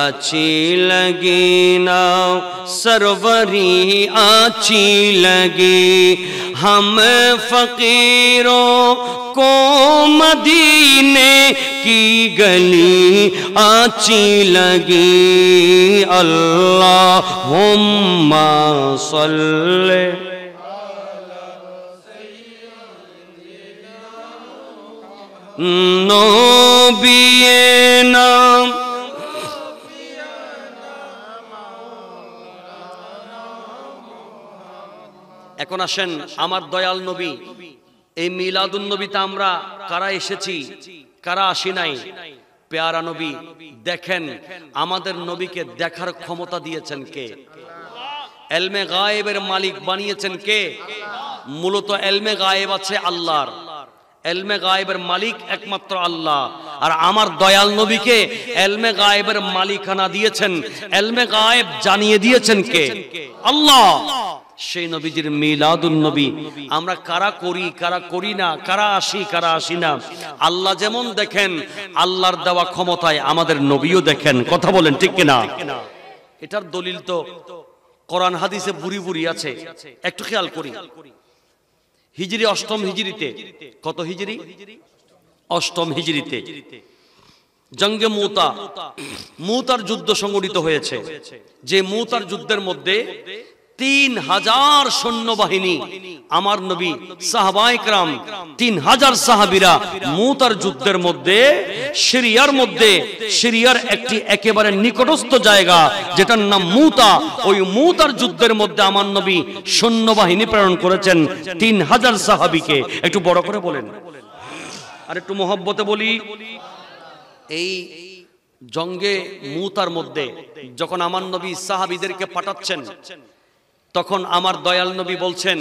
अच्छी लगी ना, सरवरी अच्छी लगी, हम फकीरों को मदीने की गली अच्छी लगी। अल्लाहुम्मा सल्ले নবিয়েনা। এখন আসেন আমার দয়াল নবী, এই মিলাদুন নবীতে আমরা কারা এসেছি, কারা আসি নাই? পেয়ারা নবী। দেখেন আমাদের নবীকে দেখার ক্ষমতা দিয়েছেন কে? এলমে গায়েবের মালিক বানিয়েছেন কে? মূলত এলমে গায়েব আছে আল্লাহর, এলমে গায়েবের মালিক একমাত্র আল্লাহ। আর আমার দয়াল নবীকে এলমে গায়েবের মালিকানা দিয়েছেন, এলমে গায়েব জানিয়ে দিয়েছেন কে? আল্লাহ। সেই নবীজির মিলাদুন নবী আমরা কারা করি, কারা করি না, কারা আসি, কারা আসি না, আল্লাহ যেমন দেখেন, আল্লাহর দেওয়া ক্ষমতায় আমাদের নবীও দেখেন। কথা বলেন ঠিক কিনা? এটার দলিল তো কোরআন হাদিসে বুড়ি বুড়ি আছে। একটু খেয়াল করি, হিজরি অষ্টম হিজরিতে, কত হিজরি? অষ্টম হিজরিতে জঙ্গে মুতা, মুতার যুদ্ধ সংগঠিত হয়েছে। যে মুতার যুদ্ধের মধ্যে 3000 সৈন্যবাহিনী, আমার নবী, সাহাবায়ে কেরাম, 3000 সাহাবীরা মুতার যুদ্ধের মধ্যে, সিরিয়ার মধ্যে, সিরিয়ার একটি একেবারে নিকটস্থ জায়গা যেটার নাম মুতা, ওই মুতার যুদ্ধের মধ্যে আমার নবী সৈন্যবাহিনী প্রেরণ করেছেন 3000 সাহাবীকে। একটু বড় করে বলেন, আর একটু মহব্বতে বলি। এই জঙ্গে মুতার মধ্যে যখন আমার নবী সাহাবীদেরকে পাঠাচ্ছেন, তখন আমার দয়াল নবী বলছেন,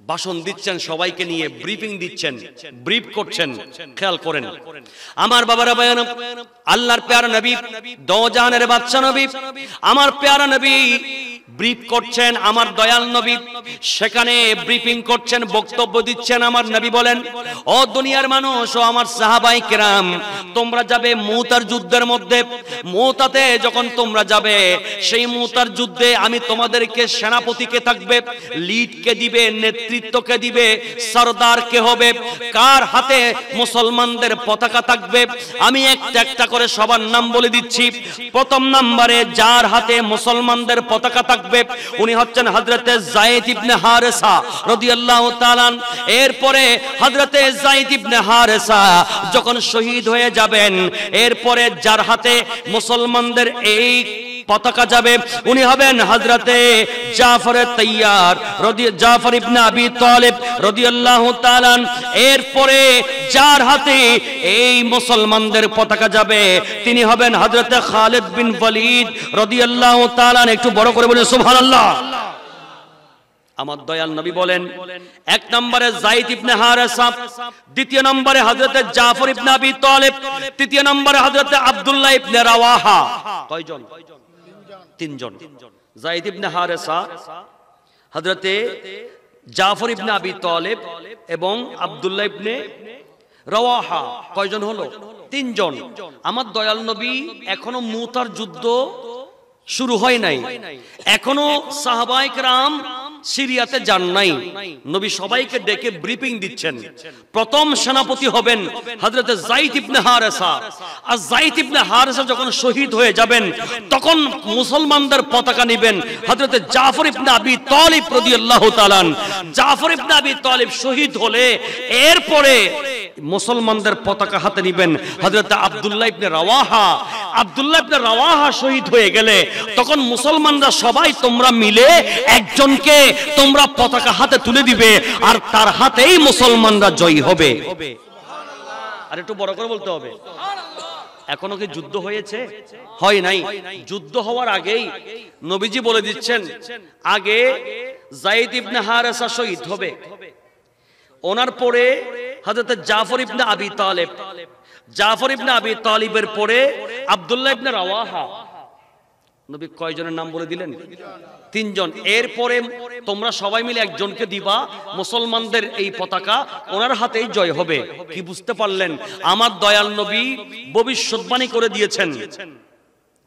ভাষণ দিচ্ছেন, সবাইকে নিয়ে ব্রিফিং দিচ্ছেন, ব্রিফ করছেন। খেয়াল করেন আমার বাবারা, বায়ান আল্লাহর প্যারা নবী, দো জাহানের বাদশা নবী, আমার প্যারা নবী ব্রিফ করছেন আমার দয়াল নবী, সেখানে ব্রিফিং করছেন, বক্তব্য দিচ্ছেন। আমার নবী বলেন, ও দুনিয়ার মানুষ, ও আমার সাহাবায়ে কেরাম, তোমরা যাবে মুতার যুদ্ধের মধ্যে। মুতাতে যখন তোমরা যাবে, সেই মুতার যুদ্ধে আমি তোমাদেরকে সেনাপতিকে থাকবে, লিডকে দিবে, নেতৃত্বকে দিবে, সরদার কে হবে, কার হাতে মুসলমানদের পতাকা থাকবে। আমি একটা একটা করে সবার নাম বলে দিচ্ছি। প্রথম নম্বরে যার হাতে মুসলমানদের পতাকা থাকবে উনি হচ্ছেন হযরতে যায়েদ ইবনে হারেসা রাদিয়াল্লাহু তাআলা। এরপরে হযরতে যায়েদ ইবনে হারেসা যখন শহীদ হয়ে যাবেন, এরপরে যার হাতে মুসলমানদের এই পতাকা যাবে উনি হবেন হযরতে জাফর তাইয়ার জাফর ইবনে আবি তালিব রাদিয়াল্লাহু তাআলা। এরপরে যার হাতে এই মুসলমানদের পতাকা যাবে তিনি হবেন হযরতে খালিদ বিন ওয়ালিদ রাদিয়াল্লাহু তাআলা। একটু বড় করে বলেন সুবহানাল্লাহ। আমার দয়াল নবী বলেন, এক নম্বরে যায়েদ ইবনে হারেসা, দ্বিতীয় নম্বরে হযরতে জাফর ইবনে আবি তালিব, তৃতীয় নম্বরে হযরতে আব্দুল্লাহ ইবনে রাওয়াহা। কয়জন? তিনজন। যায়েদ ইবনে হারেসা, হযরতে জাফর ইবনে আবি তালিব এবং আব্দুল্লাহ ইবনে রাওয়াহা। কয়জন হলো? তিনজন। আমার দয়াল নবী এখনো মুতার যুদ্ধ শুরু হয় নাই, এখনো সাহাবায়ে কেরাম সিরিয়াতে যান নাই। নবী সবাইকে ডেকে ব্রিফিং দিচ্ছেন। প্রথম সেনাপতি হবেন হযরতে যায়েদ ইবনে হারেসা। আর যায়েদ ইবনে হারেসা যখন শহীদ হয়ে যাবেন, তখন মুসলমানদের পতাকা নেবেন হযরতে জাফর ইবনে আবি তালিব রাদিয়াল্লাহু তাআলা। জাফর ইবনে আবি তালিব শহীদ হলে এরপরে মুসলমানদের পতাকা হাতে নেবেন হযরতে আব্দুল্লাহ ইবনে রাওয়াহা। আব্দুল্লাহ ইবনে রাওয়াহা শহীদ হয়ে গেলে তখন মুসলমানরা সবাই তোমরা মিলে একজনকে তোমরা পতাকা হাতে তুলে দিবে, আর তার হাতেই মুসলমানরা জয়ী হবে। আর একটু বড় করে বলতে হবে। এখনো কি যুদ্ধ হয়েছে? হয় নাই। যুদ্ধ হওয়ার আগেই নবীজি বলে দিচ্ছেন, আগে যায়েদ ইবনে হারেসা শহীদ হবে, ওনার পরে হযরত জাফর ইবনে আবি তালিব, জাফর ইবনে আবি তালিবের পরে আব্দুল্লাহ ইবনে রাওয়াহা। নবী কয়জনের নাম বলে দিলেন? তিনজন। এরপরে তোমরা সবাই মিলে একজনকে দিবা, মুসলমানদের এই পতাকা ওনার হাতেই জয় হবে। কি বুঝতে পারলেন? আমার দয়াল নবী ভবিষ্যৎবাণী করে দিয়েছেন,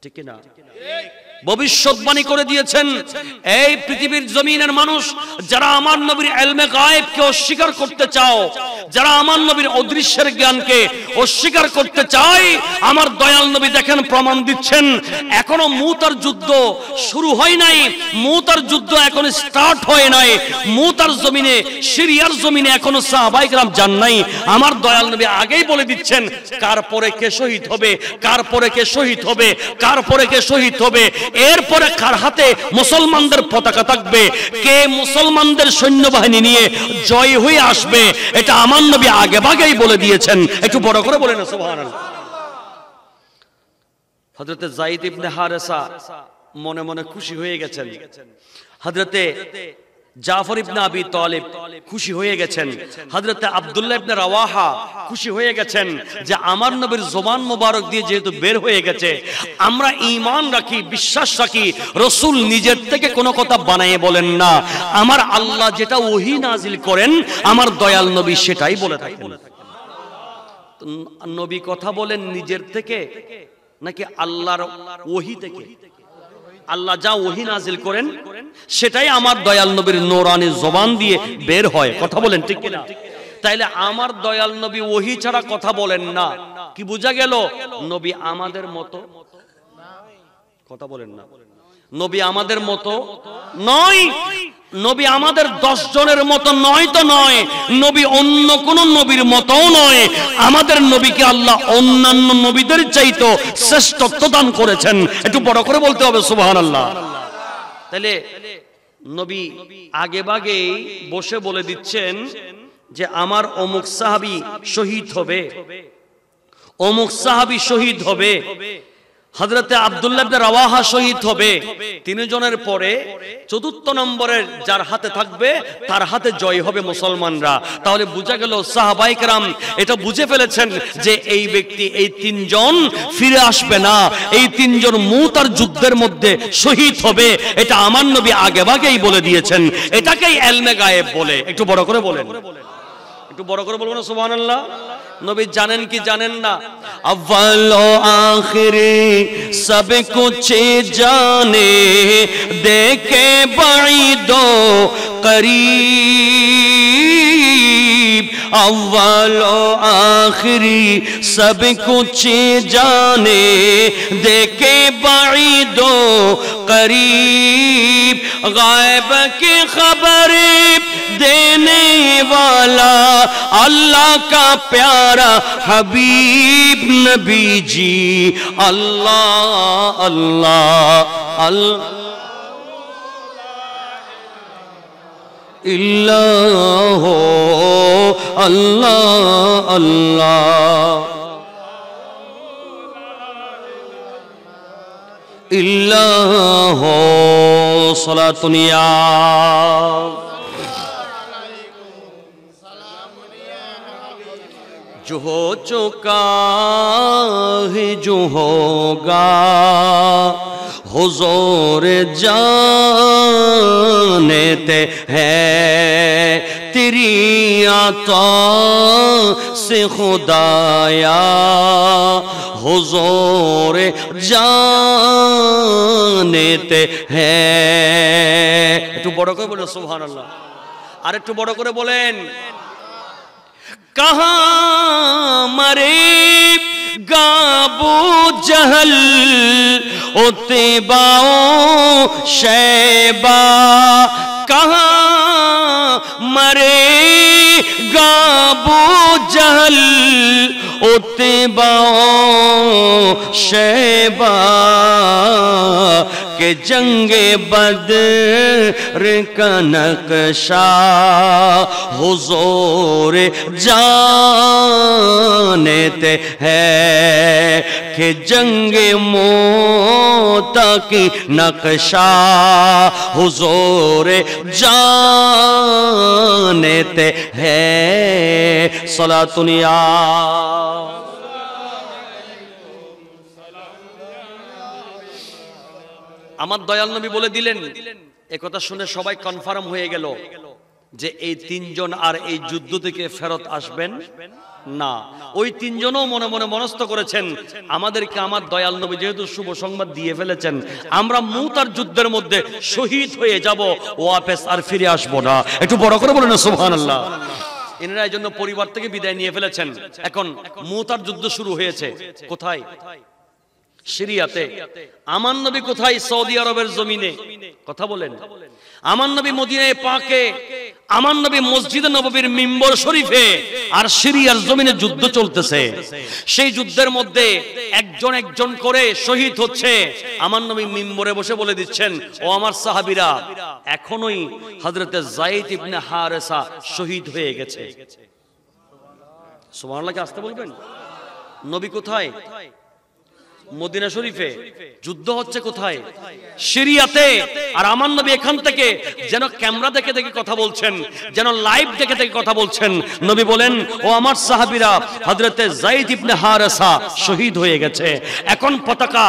ঠিক না? ভবিষ্যৎবাণী করে দিয়েছেন, এই পৃথিবীর জমিনের মানুষ যারা আমার নবীর ইলমে গায়েবকে অস্বীকার করতে চাও, যারা আমার নবীর অদৃশ্যের জ্ঞানকে অস্বীকার করতে চায়, আমার দয়াল নবী দেখেন প্রমাণ দিচ্ছেন। এখনো মুতার যুদ্ধ শুরু হয় নাই, মুতার যুদ্ধ এখন স্টার্ট হয় নাই। মুতার জমিনে, সিরিয়ার জমিনে এখনো সাহাবায়ে কেরাম যান নাই। আমার দয়াল নবী আগেই বলে দিচ্ছেন কার পরে কে শহীদ হবে, কার পরে কে শহীদ হবে, কার পরে কে শহীদ হবে, এরপরে কার হাতে মুসলমানদের পতাকা থাকবে, কে মুসলমানদের সৈন্যবাহিনী নিয়ে জয় হয়ে আসবে, এটা আমার নবী আগে ভাগেই বলে দিয়েছেন। একটু বড় করে বলেন সুবহানাল্লাহ। হযরতে যায়েদ ইবনে হারেসা মনে মনে খুশি হয়ে গেছেন, হযরতে জাফর ইবনে আবি তালিব খুশি হয়ে গেছেন, হযরতে আব্দুল্লাহ ইবনে রাওয়াহা খুশি হয়ে গেছেন যে আমার নবীর জবান মোবারক দিয়ে যেহেতু বের হয়ে গেছে, আমরা ঈমান রাখি, বিশ্বাস রাখি রাসূল নিজের থেকে কোনো কথা বানায়ে বলেন না, আমার আল্লাহ যেটা ওহী নাজিল করেন আমার দয়াল নবী সেটাই বলে থাকেন। নবী কথা বলেন নিজের থেকে নাকি আল্লাহর ওহী থেকে? আল্লাহ যা ওহী নাজিল করেন সেটাই আমার দয়াল নবীর নূরানি জবান দিয়ে বের হয়। কথা বলেন ঠিক কিনা? তাইলে আমার দয়াল নবী ওহী ছাড়া কথা বলেন না। কি বোঝা গেল? নবী আমাদের মতো। কথা বলেন না। নবী আমাদের মতো নয়, নবী আমাদের 10 জনের মতো নয় তো নয়, নবী অন্য কোন নবীর মতও নয়। আমাদের নবীকে আল্লাহ অন্যান্য নবীদের চাইতে শ্রেষ্ঠত্ব দান করেছেন। একটু বড় করে বলতে হবে সুবহানাল্লাহ। তাহলে নবী আগে ভাগে বসে বলে দিচ্ছেন যে আমার অমুক সাহাবী শহীদ হবে, অমুক সাহাবী শহীদ হবে। হযরতে আব্দুল্লাহ ইবনে রাওয়াহা শহীদ হবে, তিনজনের পরে চতুর্থ নম্বরের যার হাতে থাকবে তার হাতে জয় হবে মুসলমানরা। তাহলে বোঝা গেল সাহাবায়ে কেরাম এটা বুঝে ফেলেছেন যে এই ব্যক্তি, এই তিনজন ফিরে আসবে না, এই তিনজন মুতার যুদ্ধের মধ্যে শহীদ হবে। এটা আমার নবী আগেভাগেই বলে দিয়েছেন, এটাকেই ইলমে গায়েব বলে। একটু বড় করে বলেন, একটু বড় করে বলবো না সুবহানাল্লাহ। নবী জানেন কি জানেন না? अव्वल आखिरी सब कुछ जाने, देखे बईदो करीब। अव्वल आखिरी सब कुछ जाने, देखे बईदो करीब। गायब की खबर देने वाला अल्लाह का प्यारा हबीब नबी जी। अल्लाह अल्लाह अल्लाह इल्लाह अल्लाह अल्लाह इल्लाह सलातुनिया। जो हो चुका है जो होगा, हुजूर जानते हैं तेरी आता से खुदाया। हुजूर जानते हैं। একটু বড় করে বলেন সুবহানাল্লাহ। আর একটু বড় করে বলেন, कहाँ मरे गाबू जहल उतबाओ शैबा। कहाँ मरे गाबू जहल उतबाओ शैबा। के जंगे बद्र का नक्शा हुजूर जानते हैं। कि जंगे मोता की नक्शा हुजूर जानते हैं। सलातुनिया। আমার দয়াল নবী বলে দিলেন। একথা শুনে সবাই কনফার্ম হয়ে গেল যে এই তিনজন আর এই যুদ্ধ থেকে ফেরত আসবেন না। ওই তিনজনও মনে মনে মনস্থ করেছেন আমাদেরকে আমার দয়াল নবী যেহেতু শুভ সংবাদ দিয়ে ফেলেছেন, আমরা মুতার যুদ্ধের মধ্যে শহীদ হয়ে যাব, ওয়াপস আর ফিরে আসবো না। একটু বড় করে বলেন সুবহানাল্লাহ। এনারা এই জন্য পরিবার থেকে বিদায় নিয়ে ফেলেছেন। এখন মুতার যুদ্ধ শুরু হয়েছে কোথায়? সিরিয়াতে। আমার নবী কোথায়? সৌদি আরবের জমিনে। কথা বলেন। আমার নবী মদিনায় পাকে, আমার নবী মসজিদে নববীর মিম্বর শরীফে, আর সিরিয়ার জমিনে যুদ্ধ চলতেছে। সেই যুদ্ধের মধ্যে একজন একজন করে শহীদ হচ্ছে। আমার নবী মিম্বরে বসে বলে দিচ্ছেন, ও আমার সাহাবীরা, এখনোই হযরতে যায়েদ ইবনে হারেসা শহীদ হয়ে গেছে। সুবহানাল্লাহ কে আসতে বলবেন। নবী কোথায়? মদিনা শরীফে। যুদ্ধ হচ্ছে কোথায়? সিরিয়াতে। আর আমার নবী এখান থেকে যেন ক্যামেরা দেখে দেখে কথা বলছেন, যেন লাইভ দেখে দেখে কথা বলছেন। নবী বলেন, ও আমার সাহাবীরা, হযরতে যায়েদ ইবনে হারেসা শহীদ হয়ে গেছে। এখন পতাকা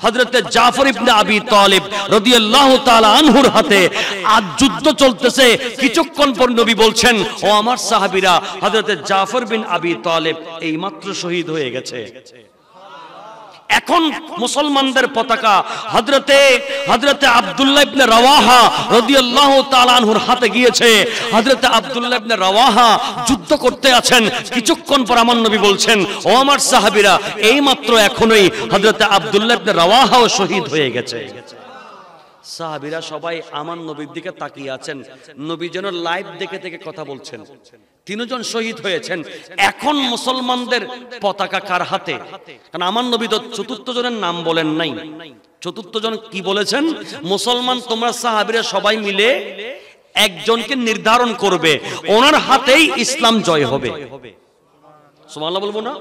হযরতে জাফর ইবনে আবি তালিব রাদিয়াল্লাহু তাআলা আনহুর হাতে। আজ যুদ্ধ চলতেছে। কিছুক্ষণ পর নবী বলছেন, ও আমার সাহাবীরা, হযরতে জাফর বিন আবি তালিব এইমাত্র শহীদ হয়ে গেছে। এখন মুসলমানদের পতাকা হযরতে আব্দুল্লাহ ইবনে রাওয়াহা রাদিয়াল্লাহু তাআলা আনহুর হাতে গিয়েছে। হযরতে আব্দুল্লাহ ইবনে রাওয়াহা যুদ্ধ করতে আছেন। কিছুক্ষণ পর আমার নবী বলছেন, ও আমার সাহাবীরা, এইমাত্র এখনই হযরতে আব্দুল্লাহ ইবনে রাওয়াহাও শহীদ হয়ে গেছে। সাহাবীরা সবাই আমার নবীর দিকে তাকিয়ে আছেন। নবী যেন লাইভ দেখে দেখে কথা বলছেন। তিনজন শহীদ হয়েছেন। এখন মুসলমানদের পতাকা কার হাতে? কারণ আমার নবী তো চতুর্থ জনের নাম বলেন নাই। চতুর্থ জন কি বলেছেন? মুসলমান তোমরা সাহাবীরা সবাই মিলে একজনকে নির্ধারণ করবে, ওনার হাতেই ইসলাম জয় হবে। সুবহানাল্লাহ বলবো না?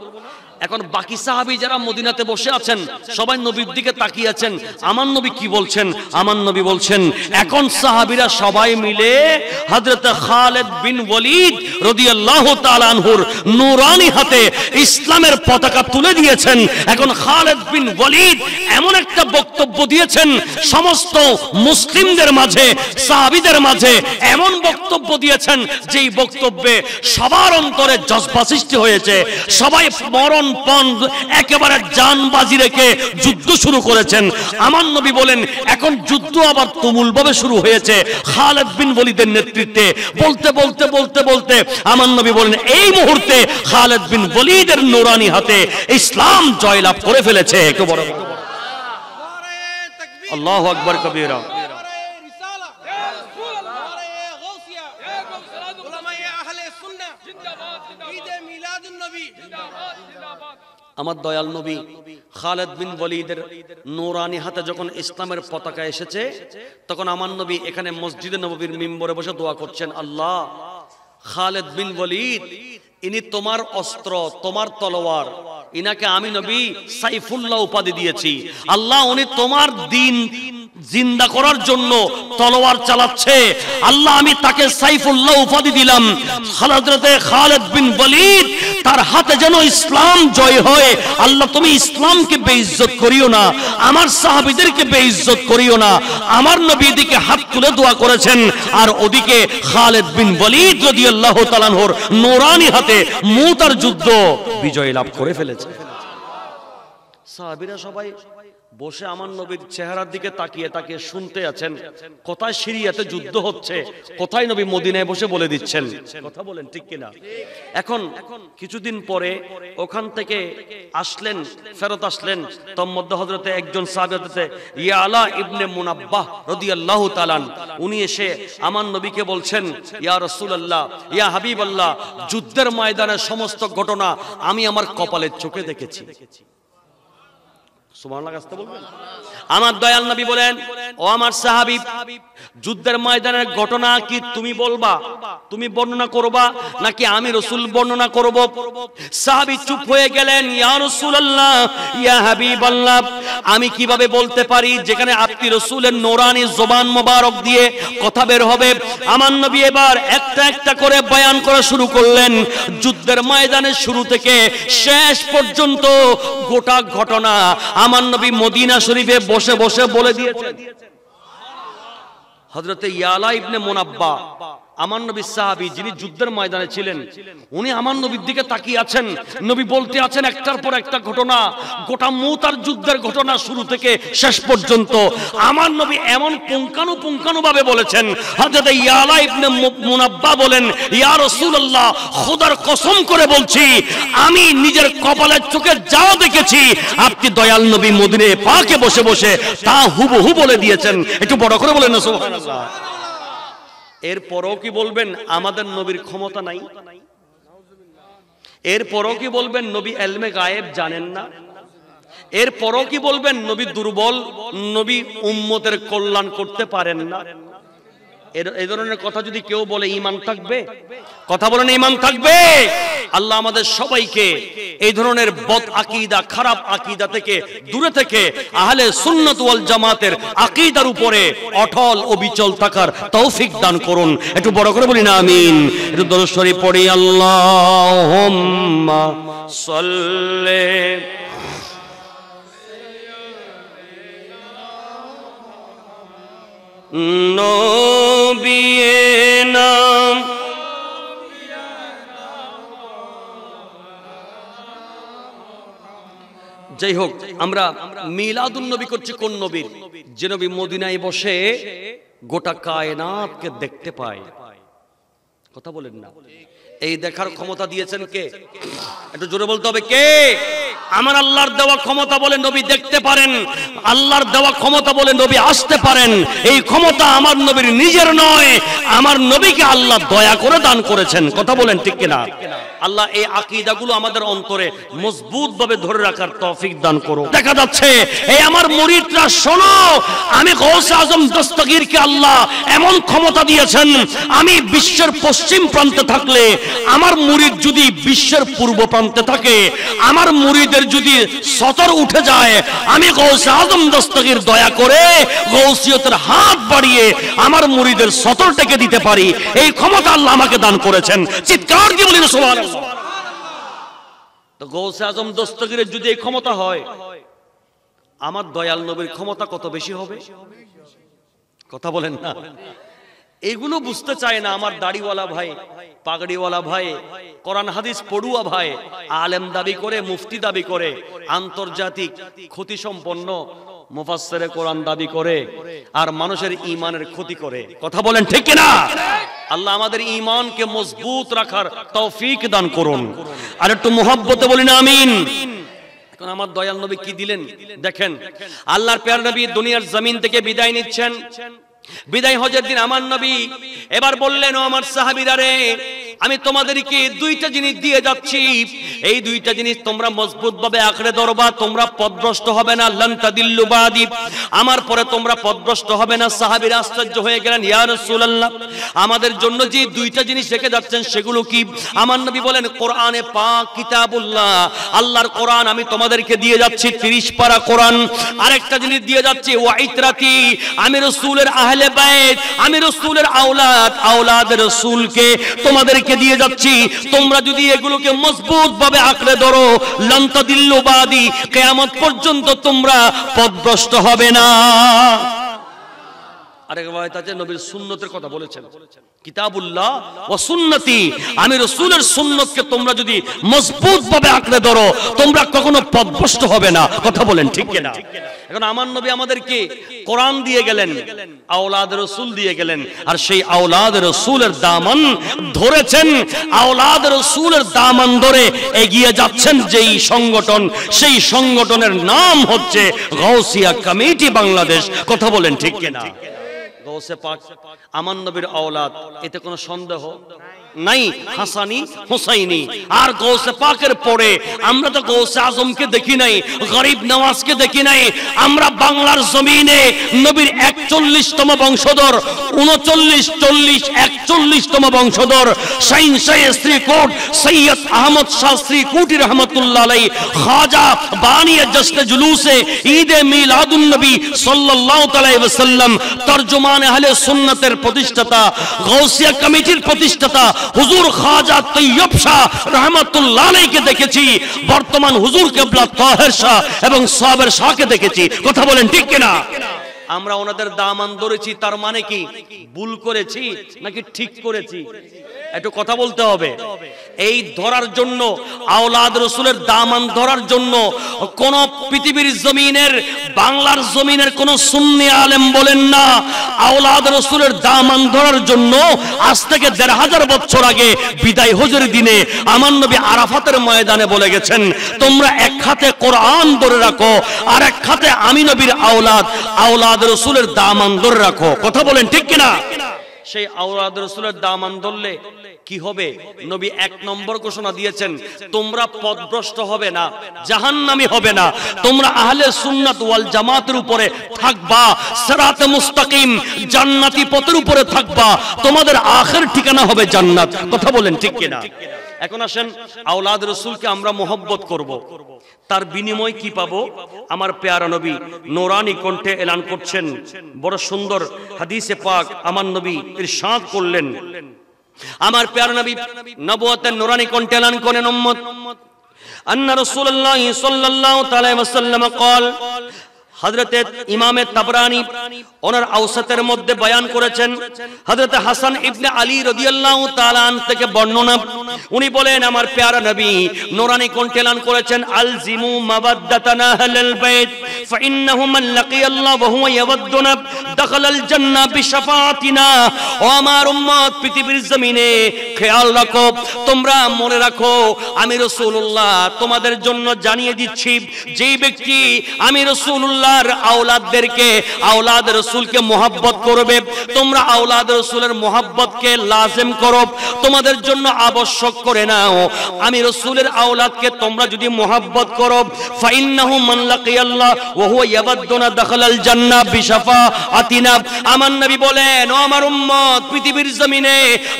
এখন বাকি সাহাবী যারা মদিনাতে বসে আছেন সবাই নবীর দিকে তাকিয়ে আছেন, আমার নবী কি বলছেন? আমার নবী বলছেন, এখন সাহাবীরা সবাই মিলে হযরত খালিদ বিন ওয়ালিদ রাদিয়াল্লাহু তাআলা আনহুর নূরানি হাতে ইসলামের পতাকা তুলে দিয়েছেন। এখন খালিদ বিন ওয়ালিদ এমন একটা বক্তব্য দিয়েছেন, সমস্ত মুসলিমদের মাঝে, সাহাবীদের মাঝে এমন বক্তব্য দিয়েছেন যেই বক্তব্যে সবার অন্তরে জজবা সৃষ্টি হয়েছে। সবাই মরণপণ একেবারে জানবাজি রেখে যুদ্ধ শুরু করেছেন। আমার নবী বলেন, এখন যুদ্ধ আবার তুমুলভাবে শুরু হয়েছে খালিদ বিন ওয়ালিদের নেতৃত্বে। বলতে বলতে বলতে বলতে আমার নবী বলেন, এই মুহূর্তে খালিদ বিন ওয়ালিদের নূরানি হাতে ইসলাম জয়লাভ করে ফেলেছে। একটু বড় আল্লাহু আকবার কবীরা। আমার দয়াল নবী খালিদ বিন ওয়ালিদের নূরানি হাতে যখন ইসলামের পতাকা এসেছে, তখন আমার নবী এখানে মসজিদে নববীর মিম্বরে বসে দোয়া করছেন, আল্লাহ, খালিদ বিন ওয়ালিদ ইনি তোমার অস্ত্র, তোমার তলোয়ার, ইনাকে আমি নবী সাইফুল্লাহ উপাধি দিয়েছি। আল্লাহ, উনি তোমার দ্বীন জিন্দা করার জন্য তলোয়ার চালাচ্ছে। আল্লাহ, আমি তাকে সাইফুল্লাহ উপাধি দিলাম। হযরতে খালিদ বিন ওয়ালিদ তার হাতে যেন ইসলাম জয় হয়। আল্লাহ, তুমি ইসলামকে বেইজ্জত করিও না, আমার সাহাবীদেরকে বেইজ্জত করিও না। আমার নবী দিকে হাত তুলে দোয়া করেছেন, আর ওদিকে খালিদ বিন ওয়ালিদ রাদিয়াল্লাহু তাআলা আনহুর নূরানি হাতে মুতার যুদ্ধ বিজয় লাভ করে ফেলেছে। সাহাবীরা সবাই বসে আমার নবীর চেহারার দিকে তাকিয়ে তাকিয়ে শুনতে আছেন, কোথায় সিরিয়াতে যুদ্ধ হচ্ছে, কোথায় নবী মদিনায় বসে বলে দিচ্ছেন। কথা বলেন ঠিক কিনা? এখন কিছুদিন পরে ওখান থেকে আসলেন, ফেরত আসলেন। তোর মধ্যে হযরতে একজন সাহাবী হযরতে ইয়ালা ইবনে মুনাব্বাহ রাদিয়াল্লাহু তাআলা, উনি এসে আমার নবীকে বলছেন, ইয়া রাসূলুল্লাহ, ইয়া হাবিবাল্লাহ, যুদ্ধের ময়দানের সমস্ত ঘটনা আমি আমার কপালের চোখে দেখেছি। সুবহানাল্লাহ আসতে বলবেন। আমার দয়াল নবী বলেন, ও আমার সাহাবী, যুদ্ধের ময়দানের ঘটনা কি তুমি বলবা, তুমি বর্ণনা করবা, নাকি আমি রাসূল বর্ণনা করব? সাহাবী চুপ হয়ে গেলেন। ইয়া রাসূলুল্লাহ, ইয়া হাবিবাল্লাহ, আমি কিভাবে বলতে পারি যেখানে আপনি রাসূলের নূরানি জবান মোবারক দিয়ে কথা বের হবে? আমার নবী এবার একটা একটা করে বয়ান করা শুরু করলেন। যুদ্ধের ময়দানের শুরু থেকে শেষ পর্যন্ত গোটা ঘটনা আমার নবী মদিনা শরীফে বসে বসে বলে দিয়েছেন। হযরতে ইয়ালা ইবনে মুনাব্বা, আমার নবী সাহাবী যিনি যুদ্ধের ময়দানে ছিলেন, উনি আমার নবীর দিকে তাকিয়ে আছেন। নবী বলতে আছেন একটার পর একটা ঘটনা, গোটা মুতার যুদ্ধের ঘটনা শুরু থেকে শেষ পর্যন্ত। আমার নবী এমন পুঙ্খানুপুঙ্খানু ভাবে বলেছেন, হযরতে ইয়ালা ইবনে মুনাব্বা বলেন, ইয়া রাসূলুল্লাহ, খোদার কসম করে বলছি, আমি নিজের কপালের চোখে যাও দেখেছি, আপনি দয়াল নবী মদিনায় পাকে বসে বসে তা হুবহু বলে দিয়েছেন। একটু বড় করে বলেন না সুবহানাল্লাহ। এরপরও কি বলবেন আমাদের নবীর ক্ষমতা নাই? এরপরও কি বলবেন নবী ইলমে গায়েব জানেন না? এরপরও কি বলবেন নবী দুর্বল, নবী উম্মতের কল্যাণ করতে পারেন না? এই ধরনের কথা যদি কেউ বলে ঈমান থাকবে? কথা বলেন, ঈমান থাকবে? আল্লাহ আমাদের সবাইকে এই ধরনের বদ আকীদা, খারাপ আকীদা থেকে দূরে থেকে আহলে সুন্নাত ওয়াল জামাতের আকীদার উপরে অটল ও বিচল থাকার তৌফিক দান করুন। একটু বড় করে বলি না আমিন। একটু দরুদ শরীফ পড়ি। আল্লাহুম্মা সাল্লি নবিয়েনা যাই হোক, আমরা মিলাদুন নবী করছি কোন নবীর? যে নবী মদিনায় বসে গোটা কায়নাতকে দেখতে পায়। কথা বলেন না? এই দেখার ক্ষমতা দিয়েছেন কে? একটু জোরে বলতে হবে, কে? আমার আল্লাহর দেওয়া ক্ষমতা বলে নবী দেখতে পারেন, আল্লাহর দেওয়া ক্ষমতা বলে নবী আসতে পারেন। এই ক্ষমতা আমার নবীর নিজের নয়, আমার নবীকে আল্লাহ দয়া করে দান করেছেন। কথা বলেন ঠিক কিনা? আল্লাহ এই আকীদাগুলো আমাদের অন্তরে মজবুতভাবে ধরে রাখার তৌফিক দান করো। দেখা যাচ্ছে এই আমার মুরিদরা শোনো, আমি গৌসে আজম দস্তগীরকে আল্লাহ এমন ক্ষমতা দিয়েছেন, আমি বিশ্বের পশ্চিম প্রান্তে থাকলে আমার মুরিদ যদি বিশ্বের পূর্ব প্রান্তে থাকে, আমার মুরিদের যদি সতর উঠে যায়, আমি গৌসে আজম দস্তগীর দয়া করে গৌসিয়তের হাত বাড়িয়ে আমার মুরিদের সতরটাকে দিতে পারি। এই ক্ষমতা আল্লাহ আমাকে দান করেছেন। চিৎকার দিয়ে বলি সুবহানাল্লাহ। তো গৌসে আজম দস্তগীরের যদি এই ক্ষমতা হয়, আমার দয়াল নবীর ক্ষমতা কত বেশি হবে? কথা বলেন না। এগুলো বুঝতে চায় না আমার দাড়িওয়ালা ভাই, পাগড়িওয়ালা ভাই, কোরআন হাদিস পড়ুয়া ভাই, আলেম দাবি করে, মুফতি দাবি করে, আন্তর্জাতিক ক্ষতি সম্পন্ন মুফাসসিরে কোরআন দাবি করে, আর মানুষের ঈমানের ক্ষতি করে। কথা বলেন ঠিক কি না? আল্লাহ আমাদের ঈমানকে মজবুত রাখার তৌফিক দান করুন। আর একটু মুহাব্বতে বলিনা আমিন। এখন আমার দয়াল নবী কি দিলেন দেখেন। আল্লাহর প্যারা নবী দুনিয়ার জমিন থেকে বিদায় নিচ্ছেন। বিদায় হজের দিন আমার নবী এবার বললেন, ও আমার সাহাবীরা রে, আমি তোমাদেরকে দুইটা জিনিস দিয়ে যাচ্ছি, এই দুইটা জিনিস তোমরা মজবুতভাবে আঁকড়ে ধরবা, তোমরা পথভ্রষ্ট হবে না। লান তাদিল্লু বাদি, আমার পরে তোমরা পথভ্রষ্ট হবে না। সাহাবীরা আশ্চর্য হয়ে গেলেন, ইয়া রাসূলুল্লাহ, আমাদের জন্য যে দুইটা জিনিস রেখে যাচ্ছেন সেগুলো কি? আমার নবী বলেন, কোরআনে পাক, কিতাবুল্লাহ, আল্লাহর কোরআন আমি তোমাদেরকে দিয়ে যাচ্ছি 30 পারা কোরআন। আরেকটা জিনিস দিয়ে যাচ্ছি ওয়া ইতরাতি, আমি রাসূলের আহলে বাইত, আমি রাসূলের আওলাদ, আওলাদের রাসূলকে তোমাদেরকে দিয়ে যাচ্ছি। তোমরা যদি এগুলোকে মজবুত ভাবে আঁকড়ে ধরো, লান তাদিল্লু বাদি, কিয়ামত পর্যন্ত তোমরা পথভ্রষ্ট হবে না। আরেক riwayat আছে নবীর সুন্নতের কথা বলেছেন, কিতাবুল্লাহ ওয়া সুন্নতি, আমি রাসূলের সুন্নতকে তোমরা যদি মজবুত ভাবে আঁকড়ে ধরো, তোমরা কখনো পথভ্রষ্ট হবে না। কথা বলেন ঠিক কি না? এখন আমার নবী আমাদেরকে কোরআন দিয়ে গেলেন, আওলাদ রাসূল দিয়ে গেলেন, আর সেই আওলাদ রাসূলের দামান ধরেছেন। আওলাদ রাসূলের দামান ধরে এগিয়ে যাচ্ছেন যেই সংগঠন, সেই সংগঠনের নাম হচ্ছে গাউসিয়া কমিটি বাংলাদেশ। কথা বলেন ঠিক কি না? গৌসে পাক আমার নবীর আওলাদ, এতে কোনো সন্দেহ নাই। হাসানি হুসাইনি। আর গৌসে পাকের পরে আমরা তো গৌসে আজমকে দেখি নাই, গরিব নওয়াজকে দেখি নাই। আমরা বাংলার জমিনে নবীর 41তম বংশধর, 39, 40, 41তম বংশধর শাইন শাহ শ্রীকোট সৈয়দ আহমদ শাহ শ্রীকোটি রহমতুল্লাহ আলাইহি, খাজা বানিয়ে জশ্নে জুলুসে ঈদে মিলাদুন নবী সাল্লাল্লাহু আলাইহি ওয়াসাল্লাম, তরজমান আহলে সুন্নাতের প্রতিষ্ঠাতা, গাউসিয়া কমিটির প্রতিষ্ঠাতা হুজুর খাজা তৈয়ব শাহ রহমাতুল্লাহ আলাইহিকে দেখেছি। বর্তমান হুজুর কিবলা তাহের শাহ এবং সাবের শাহকে দেখেছি। কথা বলেন ঠিক কি না? আমরা ওনাদের দামান ধরেছি, তার মানে কি ভুল করেছি নাকি ঠিক করেছি? একটু কথা বলতে হবে। এই ধরার জন্য, আওলাদ রাসূলের দামান ধরার জন্য কোন পৃথিবীর জমিনের, বাংলার জমিনের কোন সুন্নি আলেম বলেন না, আওলাদ রাসূলের দামান ধরার জন্য আজ থেকে ১৫০০ বছর আগে বিদায় হজের দিনে আমার নবী আরাফাতের ময়দানে বলে গেছেন, তোমরা এক হাতে কোরআন ধরে রাখো, আর এক হাতে আমি নবীর আওলাদ, আওলাদ রাসূলের দামান ধরে রাখো। কথা বলেন ঠিক কিনা? সেই আওলাদ রাসূলের দামান ধরলে কি হবে? নবী 1 নম্বর ঘোষণা দিয়েছেন, তোমরা পথভ্রষ্ট হবে না, জাহান্নামী হবে না, তোমরা আহলে সুন্নাত ওয়াল জামাতের উপরে থাকবা, সিরাতে মুস্তাকিম জান্নাতি পথের উপরে থাকবা, তোমাদের আখির ঠিকানা হবে জান্নাত। কথা বলেন ঠিক কিনা? এখন আসেন, আওলাদ রাসূলকে আমরা মহব্বত করব, তার বিনিময় কি পাবো? আমার পেয়ারা নবী নূরানি কণ্ঠে এলান করছেন, বড় সুন্দর হাদিসে পাক আমার নবী ইরশাদ করলেন। আমার পেয়ারা নবী নবুয়তের নূরানি কণ্ঠে এলান করেন, উম্মত আন্না রাসূলুল্লাহ সাল্লাল্লাহু তাআলা ওয়াসাল্লাম قال, হযরতে ইমামে তাবরানী ওনার আওসাতের মধ্যে বয়ান করেছেন, হযরতে হাসান ইবনে আলী রাদিয়াল্লাহু তাআলা আন থেকে বর্ণনা, উনি বলেন আমার প্যারা নবী নূরানি কণ্ঠে এলান করেছেন, আলজিমু মাওয়াদ্দাতানা আহলাল বাইত ফাইন্নাহু মান লাকিয়াল্লাহ ওয়া হুয়া ইয়াওয়াদ্দুনা দাখালাল জান্নাহ বিশাফাতিনা। ও আমার উম্মত, পৃথিবীর জমিনে খেয়াল রাখো, তোমরা মনে রাখো, আমি রাসূলুল্লাহ তোমাদের জন্য জানিয়ে দিচ্ছি, যেই ব্যক্তি আমি রাসূলুল্লাহর আওলাদদেরকে, আওলাদ রাসূলকে মুহাব্বত করবে, তোমরা আওলাদ রাসূলের মুহাব্বতকে লাজিম করো, তোমাদের জন্য আবশ্যক করে নাও। আমি রাসূলের আওলাদকে তোমরা যদি মুহাব্বত করো, ফাইন্নাহু মান লাকিয়াল্লাহ ওয়া হুয়া ইয়াবাদুনা দাখালাল জান্নাহ বিশাফাআতিনা। আমার নবী বলেন, ও আমার উম্মত, পৃথিবীর জমিনে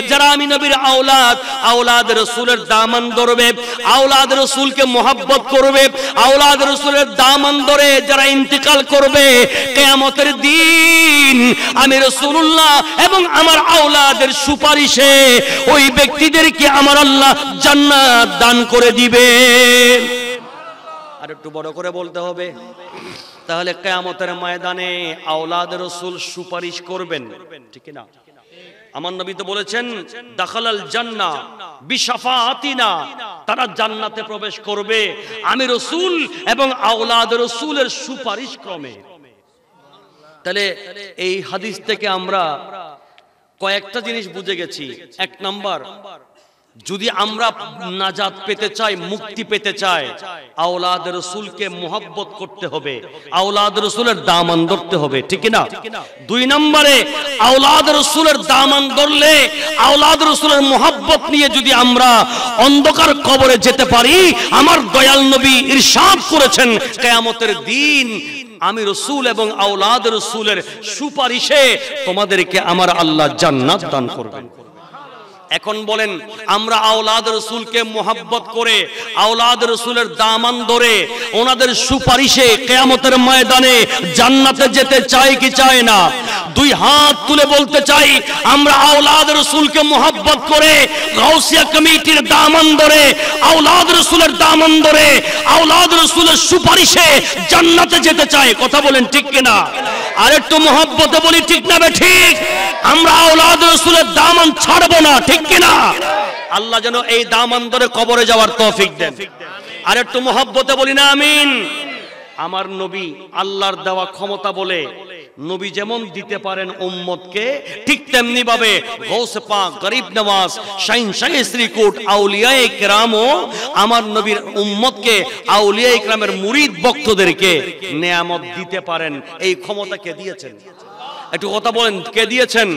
যারা আমি নবীর আওলাদ, আওলাদ রাসূলের দামান ধরবে, আওলাদ রাসূলকে মুহাব্বত করবে, আওলাদ রাসূলের দামান ধরে যারা ইন্তেকাল করবে, কিয়ামতের দিন আমি রাসূলুল্লাহ এবং আমার আওলাদের সুপারিশে ওই ব্যক্তিদেরকে আমার আল্লাহ জান্নাত দান করে দিবে। আর একটু বড় করে বলতে হবে, তাহলে কিয়ামতের ময়দানে আওলাদ রাসূল সুপারিশ করবেন, ঠিক না? আমার নবী তো বলেছেন, দাখালাল জান্নাহ বিশাফাআতিনা, তারা জান্নাতে প্রবেশ করবে আমি রাসূল এবং আওলাদ রাসূলের সুপারিশ ক্রমে। তাহলে এই হাদিস থেকে আমরা কয়েকটা জিনিস বুঝে গেছি। এক নাম্বার, যদি আমরা নাজাত পেতে চাই, মুক্তি পেতে চাই, আওলাদ রাসূলকে মুহাব্বত করতে হবে, আওলাদ রাসূলের দামান ধরতে হবে, ঠিক না? দুই নম্বরে, আওলাদ রাসূলের দামান ধরলে, আওলাদ রাসূলের মুহাব্বত নিয়ে যদি আমরা অন্ধকার কবরে যেতে পারি, আমার দয়াল নবী ইরশাদ করেছেন, কিয়ামতের দিন আমি রাসূল এবং আওলাদ রাসূলের সুপারিশে তোমাদেরকে আমার আল্লাহ জান্নাত দান করবেন। এখন বলেন, আমরা আওলাদ রাসূলকে মুহাব্বত করে, আওলাদ রাসূলের দামান ধরে, ওনাদের সুপারিশে কিয়ামতের ময়দানে জান্নাতে যেতে চাই কি চাই না? দুই হাত তুলে বলতে চাই, আমরা আওলাদ রাসূলকে মুহাব্বত করে, গাউসিয়া কমিটির দামান ধরে, আওলাদ রাসূলের দামান ধরে, আওলাদ রাসূলের সুপারিশে জান্নাতে যেতে চাই। কথা বলেন ঠিক কিনা? আর একটু মুহাব্বতে বলি, ঠিক না বে ঠিক? আমরা আওলাদ রাসূলের দামান ছাড়বো না, ঠিক কিনা? আল্লাহ যেন এই দামান ধরে কবরে যাওয়ার তৌফিক দেন। আর একটু মুহাব্বতে বলি না আমিন? আমার নবী আল্লাহর দেওয়া ক্ষমতা বলে, নবী যেমন দিতে পারেন উম্মতকে, ঠিক তেমনি ভাবে গৌসে পাক, গরিব নওয়াজ, শাহিন শাহে শ্রীকুট, আউলিয়ায়ে কেরামও আমার নবীর উম্মতকে, আউলিয়ায়ে কেরামের মুরিদ ভক্তদেরকে নেয়ামত দিতে পারেন। এই ক্ষমতা কে দিয়েছেন? একটু কথা বলেন, কে দিয়েছেন?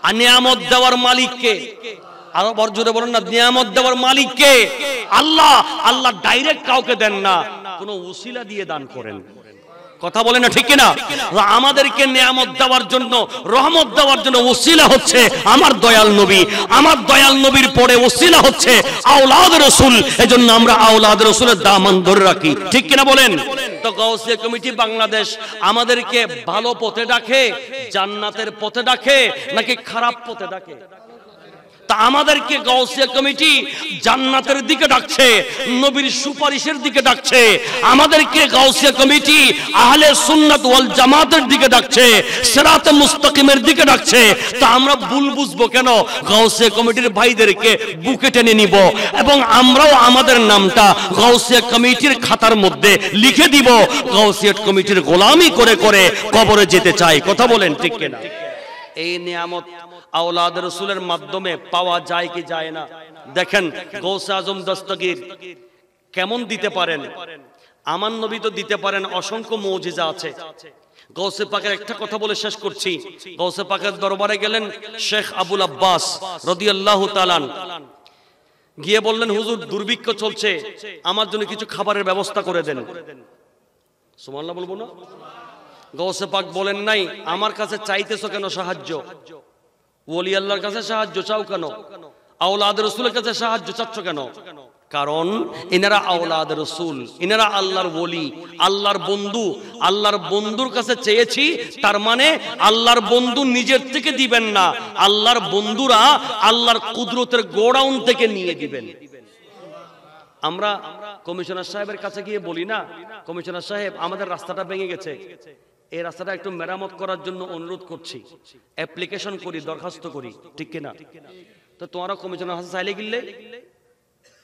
আর নিয়ামত দেওয়ার মালিক কে? আরো বড় জোরে বলেন না, নিয়ামত দেওয়ার মালিক কে? আল্লাহ। আল্লাহ ডাইরেক্ট কাউকে দেন না, কোন উসিলা দিয়ে দান করেন। কথা বলেন না, ঠিক কিনা? আমাদেরকে নিয়ামত দেওয়ার জন্য, রহমত দেওয়ার জন্য উসিলা হচ্ছে আমার দয়াল নবী, আমার দয়াল নবীর পরে উসিলা হচ্ছে আওলাদ রাসূল। এজন্য আমরা আওলাদ রাসূলের দামান ধরে রাখি, ঠিক কিনা বলেন? তো গাউসিয়া কমিটি বাংলাদেশ আমাদেরকে ভালো পথে ডাকে, জান্নাতের পথে ডাকে, নাকি খারাপ পথে ডাকে? তা আমাদেরকে গাউসিয়া কমিটি জান্নাতের দিকে ডাকছে, নবীর সুপারিশের দিকে ডাকছে। আমাদেরকে গাউসিয়া কমিটি আহলে সুন্নাত ওয়াল জামাতের দিকে ডাকছে, সিরাতে মুস্তাকিমের দিকে ডাকছে। তা আমরা ভুল বুঝবো কেন? গাউসিয়া কমিটির ভাইদেরকে বুকে টেনে নিব এবং আমরাও আমাদের নামটা গাউসিয়া কমিটির খাতার মধ্যে লিখে দিব, গাউসিয়া কমিটির গোলামি করে করে কবরে যেতে চাই। কথা বলেন ঠিক কিনা? এই নিয়ামত আওলাদ রাসূলের মাধ্যমে পাওয়া যায় কি যায় না? দেখেন গৌসে আজম দস্তগীর কেমন দিতে পারেন। আমার নবী তো দিতে পারেন, অসংখ্য মুজিজা আছে। গৌসে পাকের একটা কথা বলে শেষ করছি। গৌসে পাকের দরবারে গেলেন শেখ আবুল আব্বাস রাদিয়াল্লাহু তাআলা, গিয়ে বললেন, হুজুর দুর্ভিক্ষ চলছে, আমার জন্য কিছু খাবারের ব্যবস্থা করে দেন। সুবহানাল্লাহ বলবো না? গৌসে পাক বলেন নাই, আমার কাছে চাইতেছো কেন সাহায্য? ওলি আল্লাহর কাছে সাহায্য চাও কেন? আওলাদ রাসূলের কাছে সাহায্য চাচ্ছ কেন? কারণ ইনারা আওলাদ রাসূল, ইনারা আল্লাহর ওলি, আল্লাহর বন্ধু। আল্লাহর বন্ধুর কাছে চেয়েছি, তার মানে আল্লাহর বন্ধু নিজের থেকে দিবেন না, আল্লাহর বন্ধুরা আল্লাহর কুদরতের গোডাউন থেকে নিয়ে দিবেন। আমরা কমিশনার সাহেবের কাছে গিয়ে বলি না, কমিশনার সাহেব আমাদের রাস্তাটা ভেঙে গেছে, এই রাস্তাটা একটু মেরামত করার জন্য অনুরোধ করছি, অ্যাপ্লিকেশন করি, দরখাস্ত করি, ঠিক কিনা? তো তোমরা কমিশনার হাসান চাইলে গিললে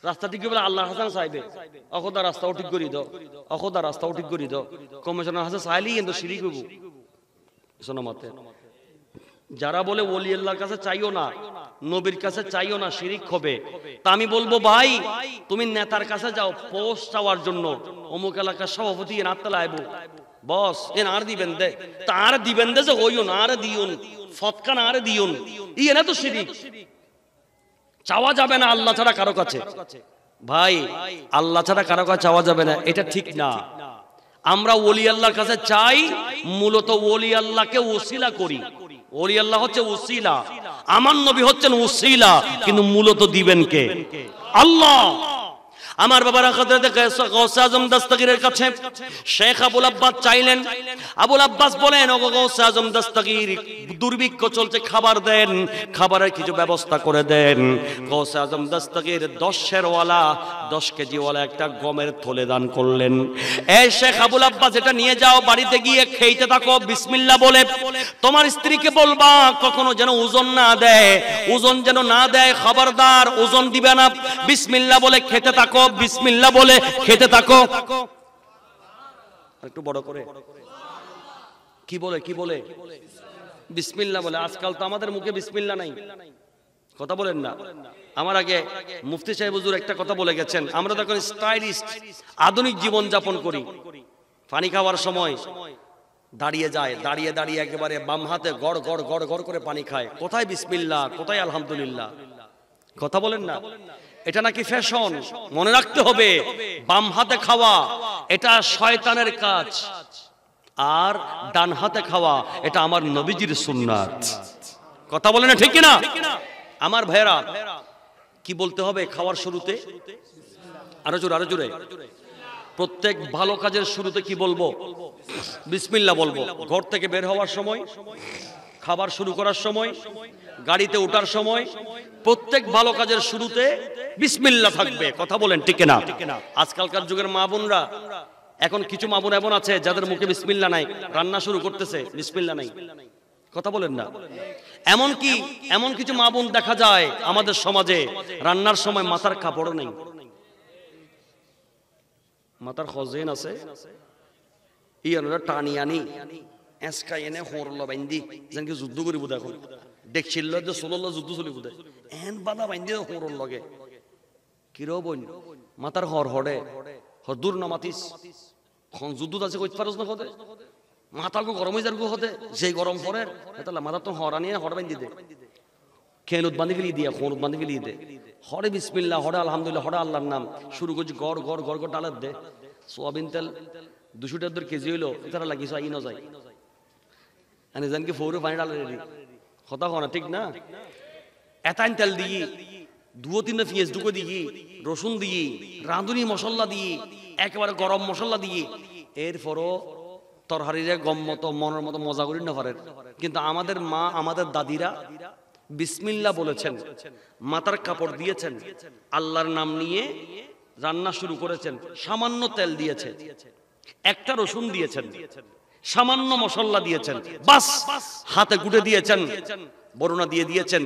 রাস্তা ঠিক বলে আল্লাহ হাসান চাইবে, অখদা রাস্তাও ঠিক করি দাও, অখদা রাস্তাও ঠিক করি দাও। কমিশনার হাসান চাইলেই কিন্তু সিঁড়ি করব, শোনো মতে, যারা বলে ওলি আল্লাহর কাছে চাইও না, নবীর কাছে চাইও না, শিরিক হবে, তা আমি বলবো ভাই তুমি নেতার কাছে যাও পোস্ট চাওয়ার জন্য, অমুক এলাকার সভাপতি নাতলা আইব বস এন আর দিবেন দে, তার দিবেন দে যে হইও না আর দিউন ফতকা না আর দিউন, ইয়ে না তো শিরিক। চাওয়া যাবে না আল্লাহ ছাড়া কারো কাছে, ভাই আল্লাহ ছাড়া কারো কাছে চাওয়া যাবে না, এটা ঠিক না। আমরা ওলি আল্লাহর কাছে চাই, মূলত ওলি আল্লাহকে ওসিলা করি। ওলি আল্লাহ হচ্ছে ওসিলা, আমার নবী হচ্ছেন ওসিলা, কিন্তু মূলত দিবেন কে? আল্লাহ। আমার বাবার হযরত গাউসে আজম দস্তগীরের কাছে শেখ আবুল আব্বাস চাইলেন। আবুল আব্বাস বলেন, ওগো গাউসে আজম দস্তগীর, দুর্ভিক্ষ চলছে, খাবার দেন, খাবারের কিছু ব্যবস্থা করে দেন। গাউসে আজম দস্তগীর 10 শেরওয়ালা 10 কেজিওয়ালা একটা গমের থলে দান করলেন। এই শেখ আবুল আব্বাস, এটা নিয়ে যাও, বাড়িতে গিয়ে খেতে থাকো বিসমিল্লাহ বলে। তোমার স্ত্রীকে বলবা কখনো যেন ওজন না দেয়, ওজন যেন না দেয়, খবরদার ওজন দিবে না, বিসমিল্লাহ বলে খেতে থাকো, বিসমিল্লাহ বলে খেতে থাকো। একটু বড় করে কি বলে, কি বলে? বিসমিল্লাহ বলে। আজকাল তো আমাদের মুখে বিসমিল্লাহ নাই, কথা বলেন না। আমার আগে মুফতি সাহেব হুজুর একটা কথা বলে গেছেন, আমরা তখন স্টাইলিস্ট আধুনিক জীবন যাপন করি। পানি খাওয়ার সময় দাঁড়িয়ে যায়, দাঁড়িয়ে দাঁড়িয়ে একেবারে বাম হাতে গড় গড় গড় গড় করে পানি খায়। কোথায় বিসমিল্লাহ, কোথায় আলহামদুলিল্লাহ? কথা বলেন না। এটা নাকি ফ্যাশন, মনে রাখতে হবে বাম হাতে খাওয়া এটা শয়তানের কাজ, আর ডান হাতে খাওয়া এটা আমার নবীজির সুন্নাত। কথা বলেন না, ঠিক কিনা? আমার ভাইরা, কি বলতে হবে খাওয়ার শুরুতে? আরো জোরে, আরো জোরে। প্রত্যেক ভালো কাজের শুরুতে কি বলবো? বিসমিল্লাহ বলবো। ঘর থেকে বের হওয়ার সময়, খাবার শুরু করার সময়, গাড়িতে ওঠার সময়, প্রত্যেক ভালো কাজের শুরুতে বিসমিল্লাহ থাকবে। কথা বলেন ঠিক না? আজকালকার যুগের মা বোনরা, এখন কিছু মা বোন এমন আছে যাদের মুখে বিসমিল্লাহ নাই, রান্না শুরু করতেছে বিসমিল্লাহ নাই। কথা বলেন না। এমন কিছু মা বোন দেখা যায় আমাদের সমাজে, রান্নার সময় মাথার কাপড় নেই, মাথার খজেন আছে, ইয়ানরা টানি আনি এসকাই এনে হোরল বাইন্দি যেন কি যুদ্ধ করিব। দেখুন দেখছিল যে সোলল যুদ্ধ চলিব, এন বাধা বাইন্দি হোরল লগে কিরো বইন মাথার হর হড়ে হদুর না মাতিস যুদ্ধ আছে কইতে পারস না কদে মাথা গো গরম হয়ে যার গো হতে, সেই গরম পরে তাহলে মাথা তো হরা নিয়ে হর বাইন্দি দে, খেনুত বান্ধি ফেলিয়ে দিয়া, খনুত বান্ধি ফেলিয়ে দে, হরে বিসমিল্লাহ, হরে আলহামদুলিল্লাহ, হরে আল্লাহর নাম শুরু করছি, গড় গড় গড় গড় ডালার দে। সোয়াবিন তেল 200 টাকা কেজি হইলো, এটারা লাগিয়েছো আই না যায়, আমি জানকি ফৌরে পানি ডালে রেডি। কথা কনা ঠিক না? এতাইন তেল দিই, 2-3 পেঁয়াজ ঢুকে দিই, রসুন দিই, রাঁধুনি মশলা দিই, একেবারে গরম মশলা দিই, এরপরও তরহারিরে গম মতো মনের মতো মজা করি না পারেন। কিন্তু আমাদের মা, আমাদের দাদিরা বিসমিল্লাহ বলেছেন, মাথার কাপড় দিয়েছেন, আল্লাহর নাম নিয়ে রান্না শুরু করেছেন, সামান্য তেল দিয়েছে, একটা রসুন দিয়েছেন, সামান্য মশলা দিয়েছেন, বাস হাতে গুটে দিয়েছেন, বরুণা দিয়ে দিয়েছেন,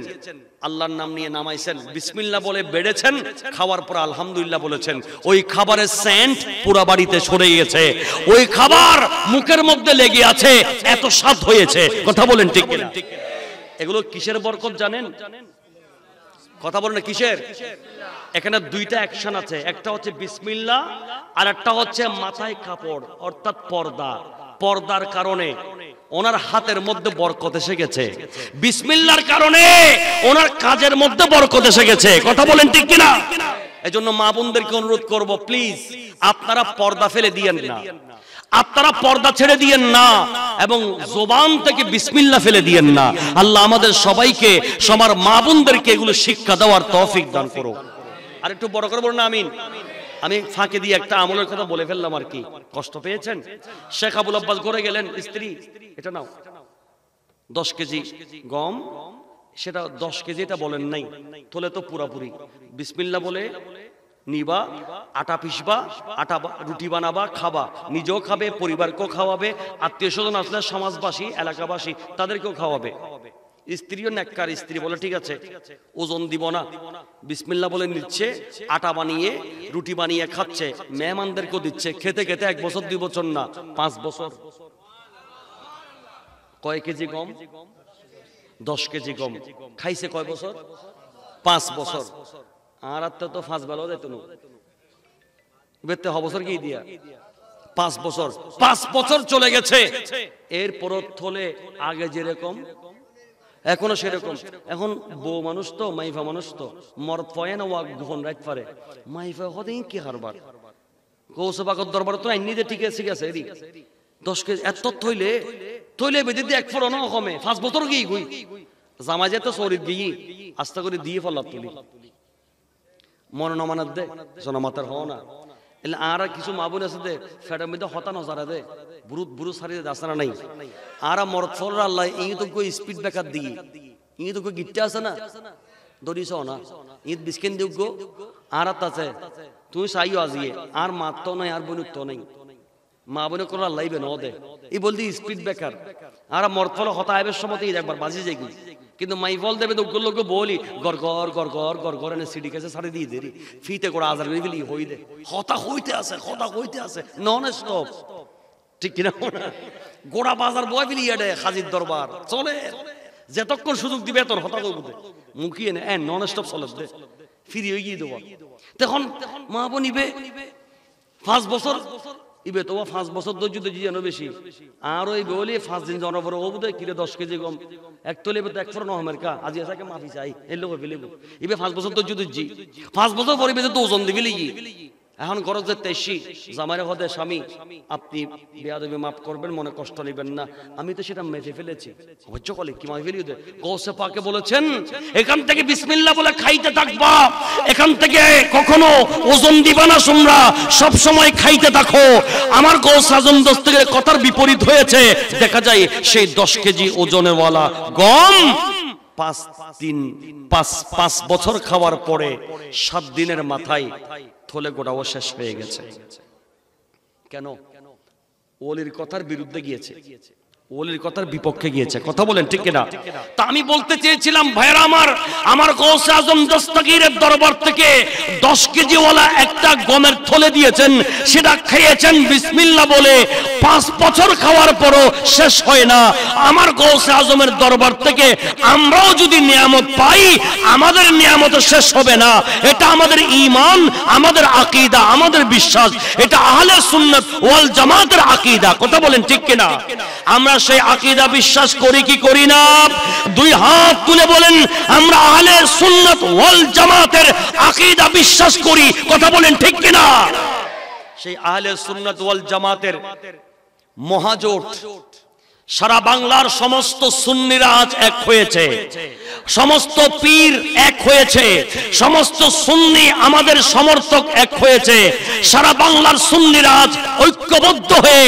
আল্লাহর নাম নিয়ে নামাইছেন, বিসমিল্লাহ বলে বেড়েছেন, খাওয়ার পর আলহামদুলিল্লাহ বলেছেন। ওই খাবারের সেন্ট পুরো বাড়িতে ছড়িয়ে গেছে, ওই খাবার মুখের মধ্যে লেগে আছে, এত স্বাদ হয়েছে। কথা বলেন ঠিক কিনা? এগুলো কিসের বরকত জানেন? কথা বলেন কিসের? এখানে 2টা অ্যাকশন আছে, একটা হচ্ছে বিসমিল্লাহ আর একটা হচ্ছে মাথায় কাপড় অর্থাৎ পর্দা। পর্দার কারণে ওনার হাতের মধ্যে বরকত এসে গেছে, বিসমিল্লাহর কারণে ওনার কাজের মধ্যে বরকত এসে গেছে। কথা বলেন ঠিক কিনা? এজন্য মা বোনদেরকে অনুরোধ করব, প্লিজ আপনারা পর্দা ফেলে দিয়েন না, আপনারা পর্দা ছেড়ে দিয়েন না, এবং জবান থেকে বিসমিল্লাহ ফেলে দিয়েন না। আল্লাহ আমাদের সবাইকে, সবার মা বোনদেরকে এগুলো শিক্ষা দেওয়ার তৌফিক দান করো। আর একটু বড় করে বলুন আমিন। আমি ফাঁকে দিয়ে একটা আমলের কথা বলে ফেললাম, আর কি কষ্ট পেয়েছেন? শেখ আবুল আব্বাস ঘরে গেলেন, স্ত্রী এটা নাও 10 কেজি গম, সেটা 10 কেজি এটা বলেন নাই, তোলে তো পুরাপুরি বিসমিল্লাহ বলে নিবা, আটা পিসবা, আটা রুটি বানাবা, খাবা, নিজেও খাবে, পরিবারকেও খাওয়াবে, আত্মীয় স্বজন আসলে সমাজবাসী এলাকাবাসী তাদেরকেও খাওয়াবে। স্ত্রীও নেককার, স্ত্রী বলে ঠিক আছে ওজন দিব না, বিসমিল্লাহ বলে নিচ্ছে, আটা বানিয়ে রুটি বানিয়ে খাচ্ছে, মেহমানদেরকেও দিচ্ছে, খেতে খেতে 1 বছর 2 বছর না 5 বছর। কয় কেজি গম? 10 কেজি গম। খাইছে কয় বছর? 5 বছর। আর তো 5 বেলা দিত না, বেতে বছর কি দিয়া 5 বছর। 5 বছর চলে গেছে, এরপর থলে আগে যেরকম এখনো সেরকম। এখন বউ মানুষ তো, মাইফা মানুষ তো, মরদ পয়ে না ওয়াক গোহন রাইত পারে, মাইফা হদিন কি হারবার কৌশবাগর দরবার তো আইনি দে, ঠিক আছে ঠিক আছে। 10 কেজি এত থইলে থইলে বেঁধে দিয়ে 1 ফোড়ন কমে 5 বছর গিয়ে গুই জামা যেত শরীর গিয়ে আস্তে করে দিয়ে ফলার তুলি মনে নমানার দে জনমাতার হও না। এলে আর কিছু মা বোন আছে দে ফেটার মধ্যে হতা নজারা দে বুরুত বুরু সারিয়ে দাসানা নাই। আর মরদ ফল আল্লাহ ই তো স্পিড ব্রেকার দিই, ই তো গিটটা আছে না দরিস না, ঈদ বিস্কিন দিগ আর আছে তুই চাইও আজিয়ে আর মাত তো নাই আর বনুত নাই, মা বোনে কোনো আল্লাহবে ন দে এই বলতে স্পিড ব্রেকার। আর মরদ ফল হতা আইবের সময় ঈদ একবার বাজি যাই, কিন্তু মাই ফল দেবে দোগ্য লোক বলি গড় গড় গড় গড় গড় গড় এনে সিডি কাছে সারি দিয়ে দেরি ফিতে করে আজার করে ফেলি হই দে হতা হইতে আছে, হতা হইতে আছে নন স্টপ, ঠিক কিনা? গোড়া বাজার বয় ফেলি এডে হাজির দরবার চলে, যতক্ষণ সুযোগ দিবে তোর হতা করবো দে মুখিয়ে নে নন স্টপ চলে দে ফিরি হয়ে গিয়ে দেবো। তখন মা বোন ইবে 5 বছর ইবে তো 5 বছর ধৈর্য তো জানো বেশি। আর ওই বলি 5 দিন জন পরে ও বোধ কিরে 10 কেজি গম এক তোলে তো 1 ফোড়ন নহমের কা আজি এসাকে মাফি চাই এই লোক ফেলিব ইবে 5 বছর ধৈর্য দিচ্ছি। 5 বছর পরে তো ওজন দিবি লিগি এখন খরচ যে 83 জামাইরে হদে স্বামী আপনি বেয়াদবি মাফ করবেন, মনে কষ্ট নেবেন না, আমি তো সেটা মেপে ফেলেছি। হচ্ছে কলে কি মাফি ফেলিও দে গৌসে পাকে বলেছেন এখান থেকে বিসমিল্লাহ বলে খাইতে থাকবা, এখান থেকে কখনো ওজন দিবা না, তোমরা সব সময় খাইতে থাকো। আমার গৌস আজম দস্তগীরের কথার বিপরীত হয়েছে, দেখা যায় সেই 10 কেজি ওজনের ওয়ালা গম 5 বছর খাওয়ার পরে 7 দিনের মাথায় থলে গোটাও শেষ হয়ে গেছে। কেন? ওলির কথার বিরুদ্ধে গিয়েছে, ওলির কথার বিপক্ষে গিয়েছে। কথা বলেন ঠিক কিনা? তা আমি বলতে চেয়েছিলাম ভাইরা আমার গৌসে আজম দস্তগীরের দরবার থেকে 10 কেজি ওয়ালা একটা গমের থলে দিয়েছেন, সেটা খেয়েছেন বিসমিল্লাহ বলে 5 বছর খাওয়ার পরও শেষ হয় না। আমার গৌসে আজমের দরবার থেকে আমরাও যদি নিয়ামত পাই আমাদের নিয়ামত শেষ হবে না। এটা আমাদের ঈমান, আমাদের আকীদা, আমাদের বিশ্বাস, এটা আহলে সুন্নাত ওয়াল জামাতের আকীদা। কথা বলেন ঠিক কিনা? আমরা সেই আকীদা বিশ্বাস করি কি করি না? 2 হাত তুলে বলেন আমরা আহলে সুন্নাত ওয়াল জামাতের আকীদা বিশ্বাস করি। কথা বলেন ঠিক কিনা? সেই আহলে সুন্নাত ওয়াল জামাতের মহাজোট সারা বাংলার সমস্ত সুন্নিরা আজ এক হয়েছে, সমস্ত পীর এক হয়েছে, সমস্ত সুন্নি আমাদের সমর্থক এক হয়েছে। সারা বাংলার সুন্নিরা আজ ঐক্যবদ্ধ হয়ে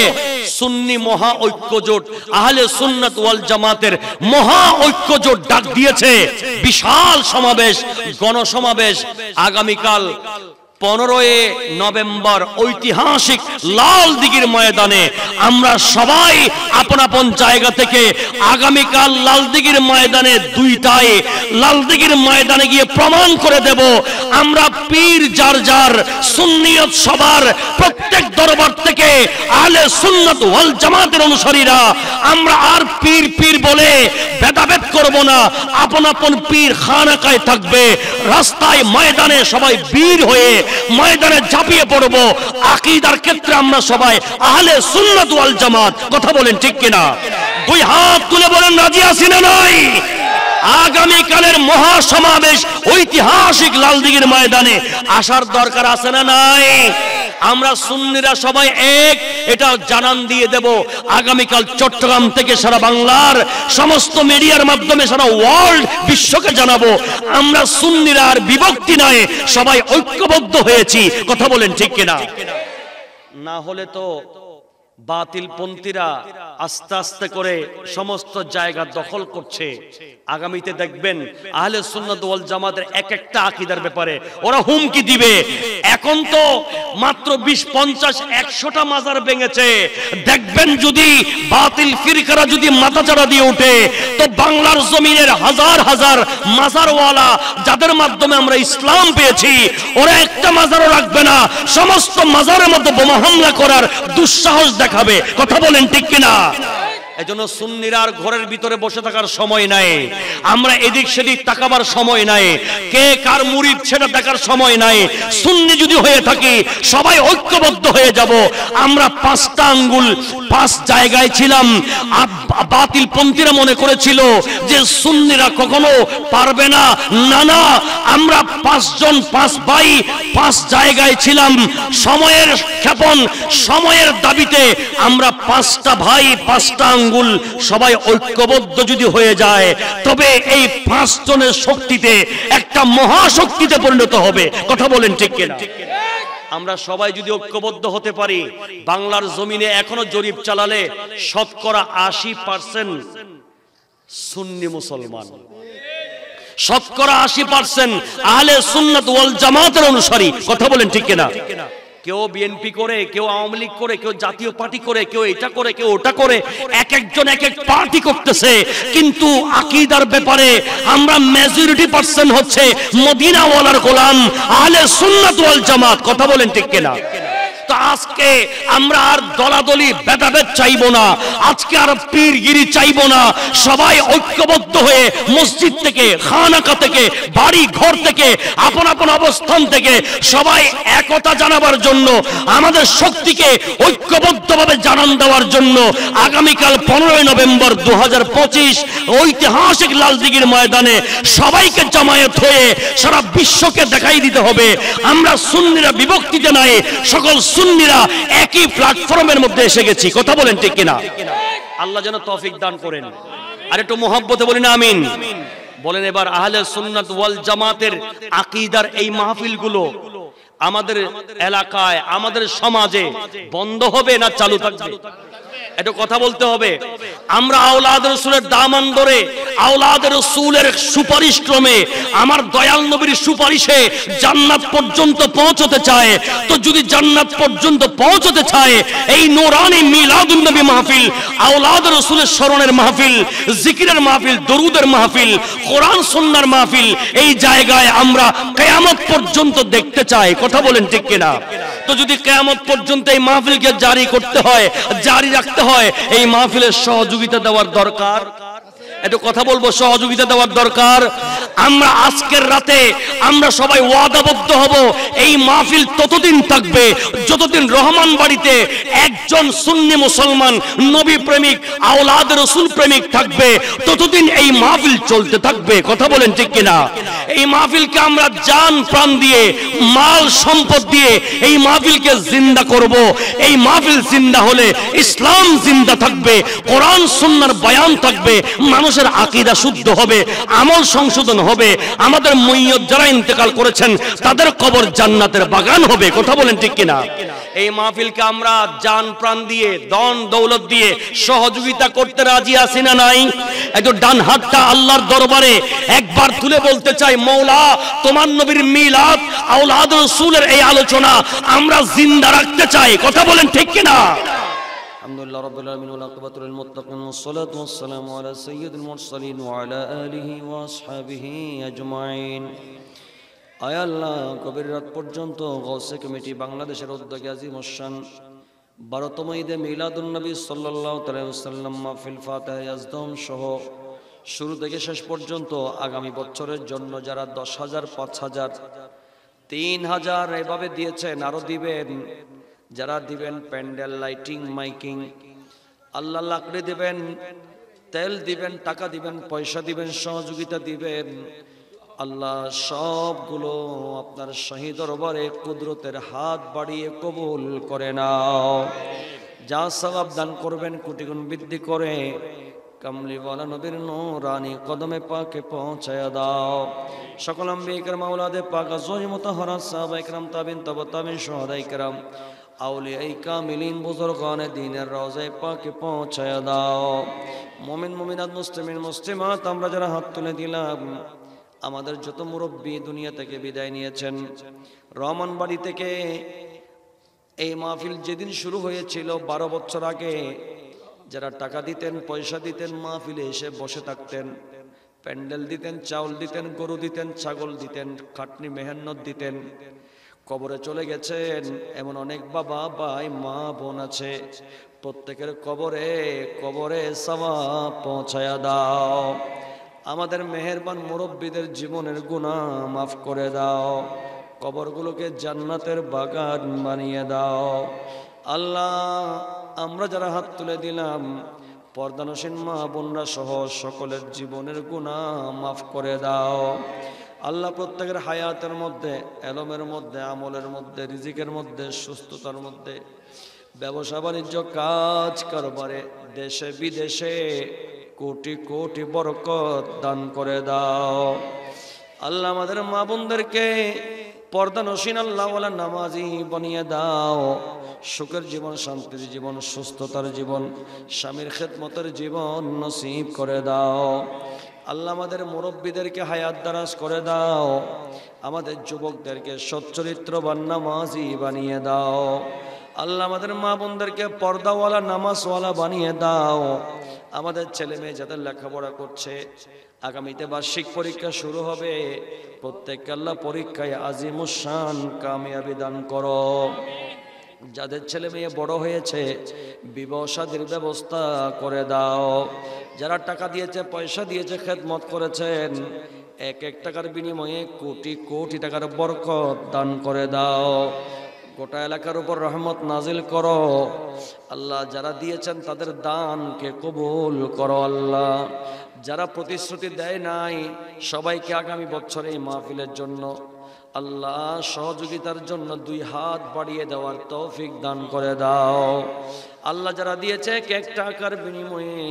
সুন্নি মহা ঐক্যজোট আহলে সুন্নাত ওয়াল জামাতের মহা ঐক্যজোট ডাক দিয়েছে। বিশাল সমাবেশ, গণসমাবেশ আগামীকাল 15 নভেম্বর ঐতিহাসিক লাল দিঘির ময়দানে। আমরা সবাই আপন আপন জায়গা থেকে আগামীকাল লাল দিঘির ময়দানে 2টায় লাল দিঘির ময়দানে গিয়ে প্রমাণ করে দেব আমরা পীর যার যার সুন্নিয়ত সবার প্রত্যেক দরবার থেকে আহলে সুন্নাত ওয়াল জামাতের অনুসারীরা আমরা আর পীর পীর বলে ভেদাভেদ করব না। আপন আপন পীর খানাকায় থাকবে, রাস্তায় ময়দানে সবাই বীর হয়ে ময়দানে ঝাঁপিয়ে পড়ব। আকীদার ক্ষেত্রে আমরা সবাই আহলে সুন্নাত ওয়াল জামাত। কথা বলেন ঠিক কিনা? 2 হাত তুলে বলেন রাজি আছি না নাই? আগামীকালের মহা সমাবেশ ঐতিহাসিক লালদিঘির ময়দানে আসার দরকার আছে না নাই? আমরা সুন্নিরা সবাই এক, এটা জানান দিয়ে দেব। আগামীকাল চট্টগ্রাম থেকে সারা বাংলার সমস্ত মিডিয়ার মাধ্যমে সারা ওয়ার্ল্ড বিশ্বকে জানাবো আমরা সুন্নিরা আর বিভক্তি নয়, সবাই ঐক্যবদ্ধ হয়েছি। কথা বলেন ঠিক কিনা? না হলে তো বাতিলপন্থীরা আস্তে আস্তে করে সমস্ত জায়গা দখল করছে। আগামীতে দেখবেন আহলে সুন্নাত ওয়াল জামাতের এক একটা আকীদার ব্যাপারে ওরা হুমকি দিবে। এখন তো মাত্র 20-50-100টা মাজার ভেঙেছে। দেখবেন যদি বাতিল ফিরকারা যদি মাথাচাড়া দিয়ে ওঠে তো বাংলার জমিনের হাজার হাজার মাজারওয়ালা যাদের মাধ্যমে আমরা ইসলাম পেয়েছি ওরা একটা মাজারও রাখবে না, সমস্ত মাজারের মধ্যে বোমা হামলা করার দুঃসাহস দেখাবে। কথা বলেন ঠিক কিনা? এজন্য সুন্নিরা আর ঘরের ভিতরে বসে থাকার সময় নাই, আমরা এদিক সেদিক তাকাবার সময় নাই, কে কার মুরিদ সেটা দেখার সময় নাই। সুন্নি যদি হয়ে থাকি সবাই ঐক্যবদ্ধ হয়ে যাব। আমরা 5টা আঙ্গুল 5 জায়গায় ছিলাম। বাতিল পন্থীরা মনে করেছিল যে সুন্নিরা কখনো পারবে না, না না, আমরা 5 জন 5 ভাই 5 জায়গায় ছিলাম। সময়ের ক্ষেপণ, সময়ের দাবিতে আমরা 5টা ভাই 5টা আঙ্গুল সবাই ঐক্যবদ্ধ যদি হয়ে যায়, তবে এই 5 জনের শক্তিতে একটা মহাশক্তিতে পরিণত হবে। কথা বলেন ঠিক কিনা? আমরা সবাই যদি ঐক্যবদ্ধ হতে পারি, বাংলার জমিনে এখনো জরিপ চালালে শতকরা 80% সুন্নি মুসলমান, শতকরা 80% আহলে সুন্নাত ওয়াল জামাতের অনুসারী। কথা বলেন ঠিক কিনা? কেউ বিএনপি করে, কেউ আওয়ামী লীগ করে, কেউ জাতীয় পার্টি করে, কেউ এটা করে, কেউ ওটা করে, এক একজন এক এক পার্টি করতেছে, কিন্তু আকীদার ব্যাপারে আমরা মেজরিটি পার্সেন্ট হচ্ছে মদিনাওয়ালার গোলাম, আহলে সুন্নাত ওয়াল জামাত। কথা বলেন ঠিক কিনা? তো আজকে আমরা আর দলাদলি ভেদাভেদ চাইবো না, আজকে আর পীরগিরি চাইবো না। সবাই ঐক্যবদ্ধ হয়ে মসজিদ থেকে, খানাকা থেকে, বাড়ি ঘর থেকে, আপন আপন অবস্থান থেকে সবাই একতা জানাবার জন্য, আমাদের শক্তিকে ঐক্যবদ্ধভাবে জানান দেওয়ার জন্য আগামীকাল 15 নভেম্বর 2025 ঐতিহাসিক লালদিঘির ময়দানে সবাইকে জামায়াত হয়ে সারা বিশ্বকে দেখাই দিতে হবে আমরা সুন্নিরা বিভক্তিতে নাই, সকল সুন্নিরা একই প্ল্যাটফর্মের মধ্যে এসে গেছি। কথা বলেন ঠিক কিনা? আল্লাহ যেন তৌফিক দান করেন। আর একটু মোহাব্বতে বলি না আমিন। বলেন এবার আহলে সুন্নাত ওয়াল জামাতের আকীদার এই মাহফিলগুলো আমাদের এলাকায়, আমাদের সমাজে বন্ধ হবে না চালু থাকবে? একটু কথা বলতে হবে। আমরা আওলাদ রাসূলের দামান ধরে, আওলাদ রাসূলের সুপারিশ ক্রমে, আমার দয়াল নবীর সুপারিশে জান্নাত পর্যন্ত পৌঁছতে চায়। তো যদি জান্নাত পর্যন্ত পৌঁছতে চায়, এই নূরানী মিলাদুন নবী মাহফিল, আওলাদ রাসূলের স্মরণের মাহফিল, জিকিরের মাহফিল, দরুদের মাহফিল, কোরআন সুন্নাহর মাহফিল, এই জায়গায় আমরা কিয়ামত পর্যন্ত দেখতে চাই। কথা বলেন ঠিক কিনা? তো যদি কিয়ামত পর্যন্ত এই মাহফিলকে জারি করতে হয়, জারি রাখতে হয়, এই মাহফিলের সহযোগিতা দেওয়ার দরকার। একটু কথা বলবো, সহযোগিতা দেওয়ার দরকার। আমরা আজকের রাতে আমরা সবাই ওয়াদাবদ্ধ হব, এই মাহফিল ততদিন থাকবে যতদিন রহমান বাড়িতে একজন সুন্নি মুসলমান, নবী প্রেমিক, আওলাদ রাসূল প্রেমিক থাকবে, ততদিন এই মাহফিল চলতে থাকবে। কথা বলেন ঠিক কিনা? এই মাহফিলকে আমরা জান প্রাণ দিয়ে, মাল সম্পদ দিয়ে এই মাহফিলকে জিন্দা করব। এই মাহফিল জিন্দা হলে ইসলাম জিন্দা থাকবে, কোরআন সুন্নাহর বয়ান থাকবে, মানুষের আকীদা শুদ্ধ হবে, আমল সংশোধন হবে, আমাদের মুইয়ত যারা ইন্তেকাল করেছেন তাদের কবর জান্নাতের বাগান হবে। কথা বলেন ঠিক কিনা? এই মাহফিলকে আমরা জান প্রাণ দিয়ে, ধন দৌলত দিয়ে সহযোগিতা করতে রাজি আছি না নাই? একটু ডান হাতটা আল্লাহর দরবারে একবার তুলে বলতে চাই, মওলা তোমার নবীর মিলাদ, আওলাদ রাসূলের এই আলোচনা আমরা জিন্দা রাখতে চাই। কথা বলেন ঠিক কিনা? আলহামদুলিল্লাহ রাব্বিল আলামিন ওয়াল আকিবাতু লিল মুত্তাকিন ওয়াসসালাতু ওয়াসসালামু আলা সাইয়্যিদিল মুরসালিন ওয়া আলা আলিহি ওয়া আসহাবিহি আজমাইন। আয় আল্লাহ, গভীর রাত পর্যন্ত গৌসে কমিটি বাংলাদেশের উদ্যোগে আজিম শান 12তম ঈদে মিলাদুন নবী সাল্লাল্লাহু আলাইহি ওয়াসাল্লাম মাহফিল ফাতিহা ইয়াজদাম সহ শুরু থেকে শেষ পর্যন্ত আগামী বছরের জন্য যারা 10,000, 5,000, 3,000 এভাবে দিয়েছেন, আরো দিবেন, যারা দিবেন প্যান্ডেল, লাইটিং, মাইকিং, আল্লাহ লাকড়ি দিবেন, তেল দিবেন, টাকা দিবেন, পয়সা দিবেন, সহযোগিতা দিবেন, আল্লাহ সবগুলো আপনার শাহী দরবারে কুদরতের হাত বাড়িয়ে কবুল করে নাও। যা সওয়াব দান করবেন কোটি গুণ বৃদ্ধি করে কামলিওয়ালা নবীর নূরানি কদমে পাকে পৌঁছায়া দাও। সকল আম্বিয়া কিরাম, আওলাদে পাক, আজওয়াজে মুতাহহারা, সাহাবায়ে কিরাম, তাবিঈন, তাবিঈন, শুহাদায়ে কিরাম, আউলিয়ায়ে কামিলিন, বুজুরগানে দ্বীনের রওজায়ে পাকে পৌঁছায়া দাও। মুমিন মুমিনাত, মুসলিমিন মুসলিমাত, আমরা যারা হাত তুলে দিলাম, আমাদের যত মুরব্বী দুনিয়া থেকে বিদায় নিয়েছেন, রহমান বাড়ি থেকে এই মাহফিল যেদিন শুরু হয়েছিল 12 বছর আগে, যারা টাকা দিতেন, পয়সা দিতেন, মাহফিলে এসে বসে থাকতেন, প্যান্ডেল দিতেন, চাউল দিতেন, গরু দিতেন, ছাগল দিতেন, খাটনি মেহনত দিতেন, কবরে চলে গেছেন এমন অনেক বাবা ভাই মা বোন আছে, প্রত্যেকের কবরে কবরে সওয়াব পৌঁছায়া দাও। আমাদের মেহেরবান মুরব্বীদের জীবনের গুনাহ মাফ করে দাও, কবরগুলোকে জান্নাতের বাগান বানিয়ে দাও। আল্লাহ, আমরা যারা হাত তুলে দিলাম, পর্দানসীন মা বোনরা সহ সকলের জীবনের গুনাহ মাফ করে দাও। আল্লাহ, প্রত্যেকের হায়াতের মধ্যে, এলমের মধ্যে, আমলের মধ্যে, রিজিকের মধ্যে, সুস্থতার মধ্যে, ব্যবসা বাণিজ্য কাজ কারবারে, দেশে বিদেশে কোটি কোটি বরকত দান করে দাও। আল্লাহ, আমাদের মা বোনদেরকে পর্দানসীন আল্লাহওয়ালা নামাজি বানিয়ে দাও। সুখের জীবন, শান্তির জীবন, সুস্থতার জীবন, স্বামীর খেদমতের জীবন নসিব করে দাও। আল্লাহ, আমাদের মুরব্বীদেরকে হায়াত দারাজ করে দাও। আমাদের যুবকদেরকে সচ্চরিত্রবান নামাজি বানিয়ে দাও। আল্লাহ, আমাদের মা বোনদেরকে পর্দাওয়ালা নামাজওয়ালা বানিয়ে দাও। আমাদের ছেলে মেয়ে যাদের লেখাপড়া করছে, আগামীতে বার্ষিক পরীক্ষা শুরু হবে, প্রত্যেককে আল্লাহ পরীক্ষায় আজিমুশান কামিয়াবি দান করো। যাদের ছেলে মেয়ে বড় হয়েছে, বিবাহ শাদীর ব্যবস্থা করে দাও। যারা টাকা দিয়েছে, পয়সা দিয়েছে, খেদমত করেছেন, এক এক টাকার বিনিময়ে কোটি কোটি টাকার বরকত দান করে দাও। গোটা এলাকার উপর রহমত নাজিল করো। আল্লাহ, যারা দিয়েছেন তাদের দানকে কবুল করো। আল্লাহ, যারা প্রতিশ্রুতি দেয় নাই, সবাইকে আগামী বছরে এই মাহফিলের জন্য আল্লাহ সহযোগিতার জন্য দুই হাত বাড়িয়ে দেওয়ার তৌফিক দান করে দাও। আল্লাহ, যারা দিয়েছে এক টাকার বিনিময়ে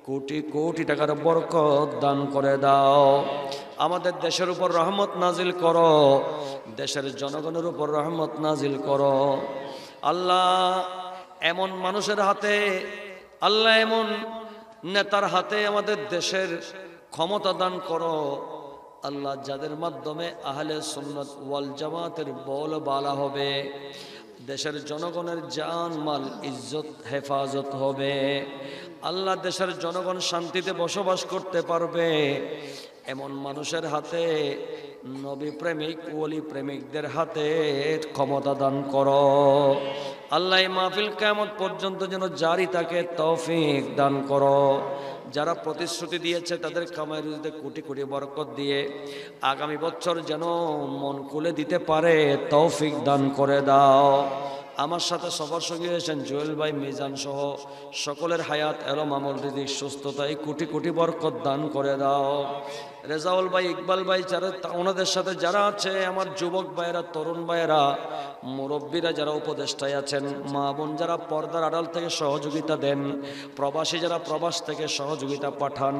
কোটি কোটি টাকার বরকত দান করে দাও। আমাদের দেশের উপর রহমত নাজিল করো, দেশের জনগণের উপর রহমত নাজিল করো। আল্লাহ, এমন মানুষের হাতে, আল্লাহ এমন নেতার হাতে আমাদের দেশের ক্ষমতা দান করো। আল্লাহ, যাদের মাধ্যমে আহলে সুন্নাত ওয়াল জামাতের বল বালা হবে, দেশের জনগণের জান মাল ইজ্জত হেফাজত হবে। আল্লাহ, দেশের জনগণ শান্তিতে বসবাস করতে পারবে, এমন মানুষের হাতে, নবী প্রেমিক ওলি প্রেমিকদের হাতে ক্ষমতা দান করো। আল্লাহ, এই মাহফিল কিয়ামত পর্যন্ত যেন জারি থাকে তৌফিক দান করো। যারা প্রতিশ্রুতি দিয়েছে তাদের কামাই রুজিতে কোটি কোটি বরকত দিয়ে আগামী বছর যেন মন খুলে দিতে পারে তৌফিক দান করে দাও। আমার সাথে সবার সঙ্গে এসেছেন জুয়েল ভাই, মিজান সহ সকলের হায়াত এলম আমল রিজিক সুস্থতায় কোটি কোটি বরকত দান করে দাও। রেজাউল ভাই, ইকবাল ভাই, যারা ওনাদের সাথে যারা আছে, আমার যুবক ভাইয়েরা, তরুণ ভাইয়েরা, মুরব্বীরা যারা উপদেষ্টায় আছেন, মা বোন যারা পর্দার আড়াল থেকে সহযোগিতা দেন, প্রবাসী যারা প্রবাস থেকে সহযোগিতা পাঠান,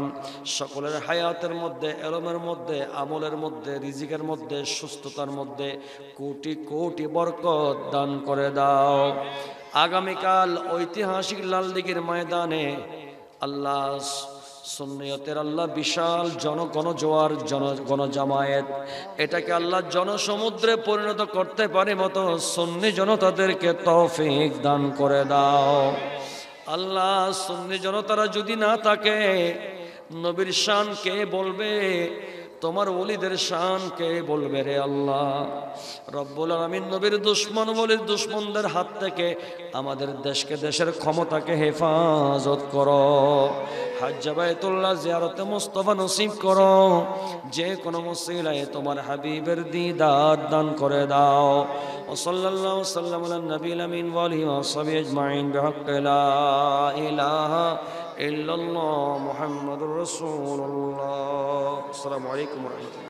সকলের হায়াতের মধ্যে, এলমের মধ্যে, আমলের মধ্যে, রিজিকের মধ্যে, সুস্থতার মধ্যে কোটি কোটি বরকত দান করে দাও। আগামীকাল ঐতিহাসিক লালদিঘির ময়দানে আল্লাহ সুন্নিয়তের আল্লাহ বিশাল গণজোয়ার, গণজামায়াত, এটাকে আল্লাহ জনসমুদ্রে পরিণত করতে পারে মতো সুন্নি জনতাদেরকে তৌফিক দান করে দাও। আল্লাহ, সুন্নি জনতারা যদি না থাকে, নবীর শান কে বলবে? তোমার ওলিদের শান কে বলবে রে আল্লাহ? রব্বুল আলামিন নবীর দুশমন ওলির দুশমনদের হাত থেকে আমাদের দেশকে, দেশের ক্ষমতাকে হেফাজত করো। হজ্জে বাইতুল্লাহ জিয়ারতে মুস্তাফা নসিব করো। যে কোনো মুসিলায় তোমার হাবিবের দিদার দান করে দাও। ও সাল্লাল্লাহু সাল্লাম আলা নবিল আমিন ওয়া আলিহি ওয়া সাহবিহি আজমাইন বিহাক্কি লা ইলাহা ইল্লাল্লাহ মুহাম্মাদুর রাসূলুল্লাহ। আসসালামু আলাইকুম ওয়া রাহমাতুল্লাহ।